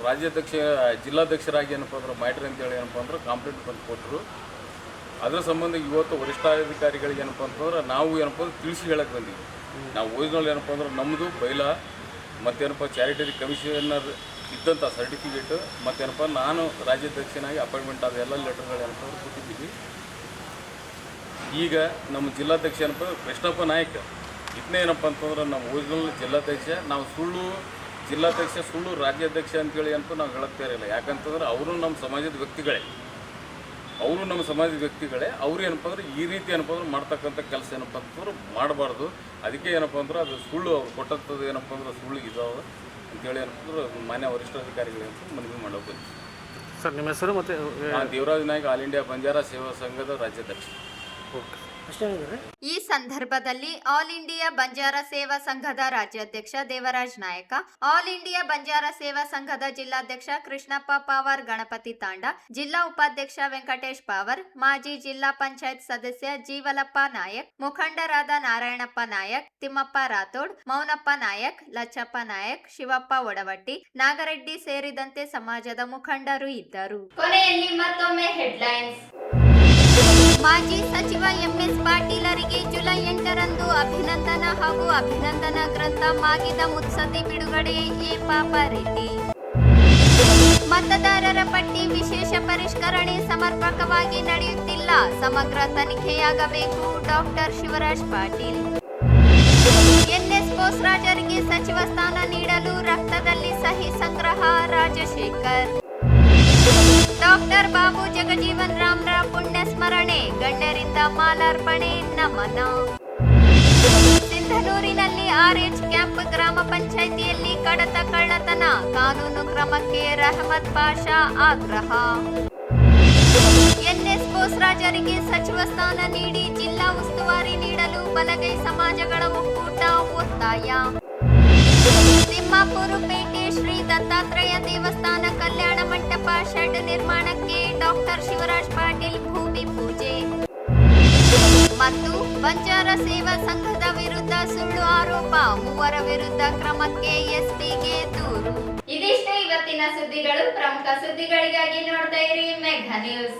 ಜಿಲ್ಲಾಧ್ಯಕ್ಷರಾಗಿ ಏನಪ್ಪ ಅಂದ್ರೆ ಮಾಡ್ರಿ ಅಂತೇಳಿ ಏನಪ್ಪ ಅಂದ್ರೆ ಕಂಪ್ಲೇಂಟ್ ಬಂದು ಕೊಟ್ಟರು. ಅದರ ಸಂಬಂಧ ಇವತ್ತು ವರಿಷ್ಠಾಧಿಕಾರಿಗಳಿಗೆ ಏನಪ್ಪ ಅಂತಂದ್ರೆ ನಾವು ಏನಪ್ಪ ಅಂದ್ರೆ ತಿಳಿಸಿ ಹೇಳಕ್ಕೆ ಬಂದೀವಿ. ನಾವು ಓದಿನಲ್ಲಿ ಏನಪ್ಪ ಅಂದ್ರೆ ನಮ್ಮದು ಬೈಲ ಮತ್ತೇನಪ್ಪ ಚಾರಿಟರಿ ಕಮಿಷನರ್ ಇದ್ದಂಥ ಸರ್ಟಿಫಿಕೇಟು ಮತ್ತೇನಪ್ಪ ನಾನು ರಾಜ್ಯಾಧ್ಯಕ್ಷನಾಗಿ ಅಪಾಯಿಂಟ್ಮೆಂಟ್ ಆದ ಎಲ್ಲ ಲೆಟರ್ಗಳು ಏನಪ್ಪ ಅಂದ್ರೆ ಕೊಟ್ಟಿದ್ದೀವಿ. ಈಗ ನಮ್ಮ ಜಿಲ್ಲಾಧ್ಯಕ್ಷ ಏನಪ್ಪ ಕೃಷ್ಣಪ್ಪ ನಾಯಕ್ ಇದನ್ನೇ ಏನಪ್ಪ ಅಂತಂದ್ರೆ ನಮ್ಮ ಒರಿಜಿನಲ್ ಜಿಲ್ಲಾಧ್ಯಕ್ಷ, ನಾವು ಸುಳ್ಳು ಜಿಲ್ಲಾಧ್ಯಕ್ಷ ಸುಳ್ಳು ರಾಜ್ಯಾಧ್ಯಕ್ಷ ಅಂತೇಳಿ ಏನಪ್ಪ ನಾವು ಹೇಳಕ್ತಾ ಇರಲಿಲ್ಲ. ಯಾಕಂತಂದ್ರೆ ಅವರು ನಮ್ಮ ಸಮಾಜದ ವ್ಯಕ್ತಿಗಳೇ, ಅವರು ಏನಪ್ಪ ಅಂದ್ರೆ ಈ ರೀತಿ ಏನಪ್ಪ ಅಂದ್ರೆ ಮಾಡ್ತಕ್ಕಂಥ ಕೆಲಸ ಏನಪ್ಪ ಅಂತಂದ್ರೆ ಮಾಡಬಾರ್ದು. ಅದಕ್ಕೆ ಏನಪ್ಪ ಅಂದ್ರೆ ಅದು ಸುಳ್ಳು ಅವ್ರು ಕೊಟ್ಟಂಥದ್ದು ಏನಪ್ಪ ಅಂದ್ರೆ ಸುಳ್ಳು ಇದಾವೆ ಅಂತೇಳಿ ಏನಪ್ಪ ಅಂದ್ರೆ ಮಾನ್ಯ ವರಿಷ್ಠಾಧಿಕಾರಿಗಳು ಅಂತ ಮನವಿ ಮಾಡೋಕೆ ಬಂದ್ವಿ. ಸರ್ ನಿಮ್ಮ ಹೆಸರು ಮತ್ತು ದೇವರಾಜ್ ನಾಯ್ಕ, ಆಲ್ ಇಂಡಿಯಾ ಬಂಜಾರ ಸೇವಾ ಸಂಘದ ರಾಜ್ಯಾಧ್ಯಕ್ಷ. ಈ ಸಂದರ್ಭದಲ್ಲಿ ಆಲ್ ಇಂಡಿಯಾ ಬಂಜಾರ ಸೇವಾ ಸಂಘದ ರಾಜ್ಯಾಧ್ಯಕ್ಷ ದೇವರಾಜ್ ನಾಯಕ, ಆಲ್ ಇಂಡಿಯಾ ಬಂಜಾರ ಸೇವಾ ಸಂಘದ ಜಿಲ್ಲಾಧ್ಯಕ್ಷ ಕೃಷ್ಣಪ್ಪ ಪಾವರ್ ಗಣಪತಿ ತಾಂಡ, ಜಿಲ್ಲಾ ಉಪಾಧ್ಯಕ್ಷ ವೆಂಕಟೇಶ್ ಪಾವರ್, ಮಾಜಿ ಜಿಲ್ಲಾ ಪಂಚಾಯತ್ ಸದಸ್ಯ ಜೀವಲಪ್ಪ ನಾಯಕ್, ಮುಖಂಡರಾದ ನಾರಾಯಣಪ್ಪ ನಾಯಕ್, ತಿಮ್ಮಪ್ಪ ರಾಥೋಡ್, ಮೌನಪ್ಪ ನಾಯಕ್, ಲಚ್ಚಪ್ಪ ನಾಯಕ್, ಶಿವಪ್ಪ ಒಡವಟ್ಟಿ, ನಾಗರೆಡ್ಡಿ ಸೇರಿದಂತೆ ಸಮಾಜದ ಮುಖಂಡರು ಇದ್ದರು. ಕೊನೆಯಲ್ಲಿ ಮತ್ತೊಮ್ಮೆ ಹೆಡ್ಲೈನ್ಸ್. ಮಾಜಿ ಸಚಿವ ಎಂಎಸ್ ಪಾಟೀಲರಿಗೆ ಜುಲೈ 8ರಂದು ಅಭಿನಂದನಾ ಹಾಗೂ ಅಭಿನಂದನಾ ಗ್ರಂಥ ಮಾಗಿದ ಮುತ್ಸದ್ದಿ ಬಿಡುಗಡೆ ಎ ಪಾಪಾರೆಡ್ಡಿ. ಮತದಾರರ ಪಟ್ಟಿ ವಿಶೇಷ ಪರಿಷ್ಕರಣೆ ಸಮರ್ಪಕವಾಗಿ ನಡೆಯುತ್ತಿಲ್ಲ, ಸಮಗ್ರ ತನಿಖೆಯಾಗಬೇಕು ಡಾಕ್ಟರ್ ಶಿವರಾಜ್ ಪಾಟೀಲ್. ಎನ್ಎಸ್ ಬೋಸ್ರಾಜರಿಗೆ ಸಚಿವ ಸ್ಥಾನ ನೀಡಲು ರಕ್ತದಲ್ಲಿ ಸಹಿ ಸಂಗ್ರಹ ರಾಜಶೇಖರ್. ಡಾಕ್ಟರ್ ಬಾಬು ಜಗಜೀವನ್ ರಾಮ್ರ ಪುಣ್ಯ ಸ್ಮರಣೆ, ಗಣ್ಯರಿಂದ ಮಾಲಾರ್ಪಣೆ ನಮನ. ಸಿಂಧನೂರಿನಲ್ಲಿ RH ಕ್ಯಾಂಪ್ ಗ್ರಾಮ ಪಂಚಾಯಿತಿಯಲ್ಲಿ ಕಡತ ಕಳ್ಳತನ, ಕಾನೂನು ಕ್ರಮಕ್ಕೆ ರಹಮತ್ ಪಾಷಾ ಆಗ್ರಹ. ಎನ್ಎಸ್ ಬೋಸ್ರಾಜರಿಗೆ ಸಚಿವ ಸ್ಥಾನ ನೀಡಿ ಜಿಲ್ಲಾ ಉಸ್ತುವಾರಿ ನೀಡಲು ಬಲಗೈ ಸಮಾಜಗಳ ಒಕ್ಕೂಟ ಒತ್ತಾಯ. ತಿಮ್ಮಾಪುರ ಪೇಟೆ ಶ್ರೀ ದತ್ತಾತ್ರೇಯ ದೇವಸ್ಥಾನ ಕಲ್ಯಾಣ ಮಂಟಪ ಶೆಡ್ ನಿರ್ಮಾಣಕ್ಕೆ ಡಾಕ್ಟರ್ ಶಿವರಾಜ್ ಪಾಟೀಲ್ ಭೂಮಿ ಪೂಜೆ. ಮತ್ತು ಬಂಜಾರ ಸೇವಾ ಸಂಘದ ವಿರುದ್ಧ ಸುಳ್ಳು ಆರೋಪ, 3 ವಿರುದ್ಧ ಕ್ರಮಕ್ಕೆ ಎಸ್ಪಿಗೆ ದೂರು. ಇದಿಷ್ಟು ಇವತ್ತಿನ ಸುದ್ದಿಗಳು. ಪ್ರಮುಖ ಸುದ್ದಿಗಳಿಗಾಗಿ ನೋಡ್ತಾ ಇರಿ ಮೆಘಾ ನ್ಯೂಸ್.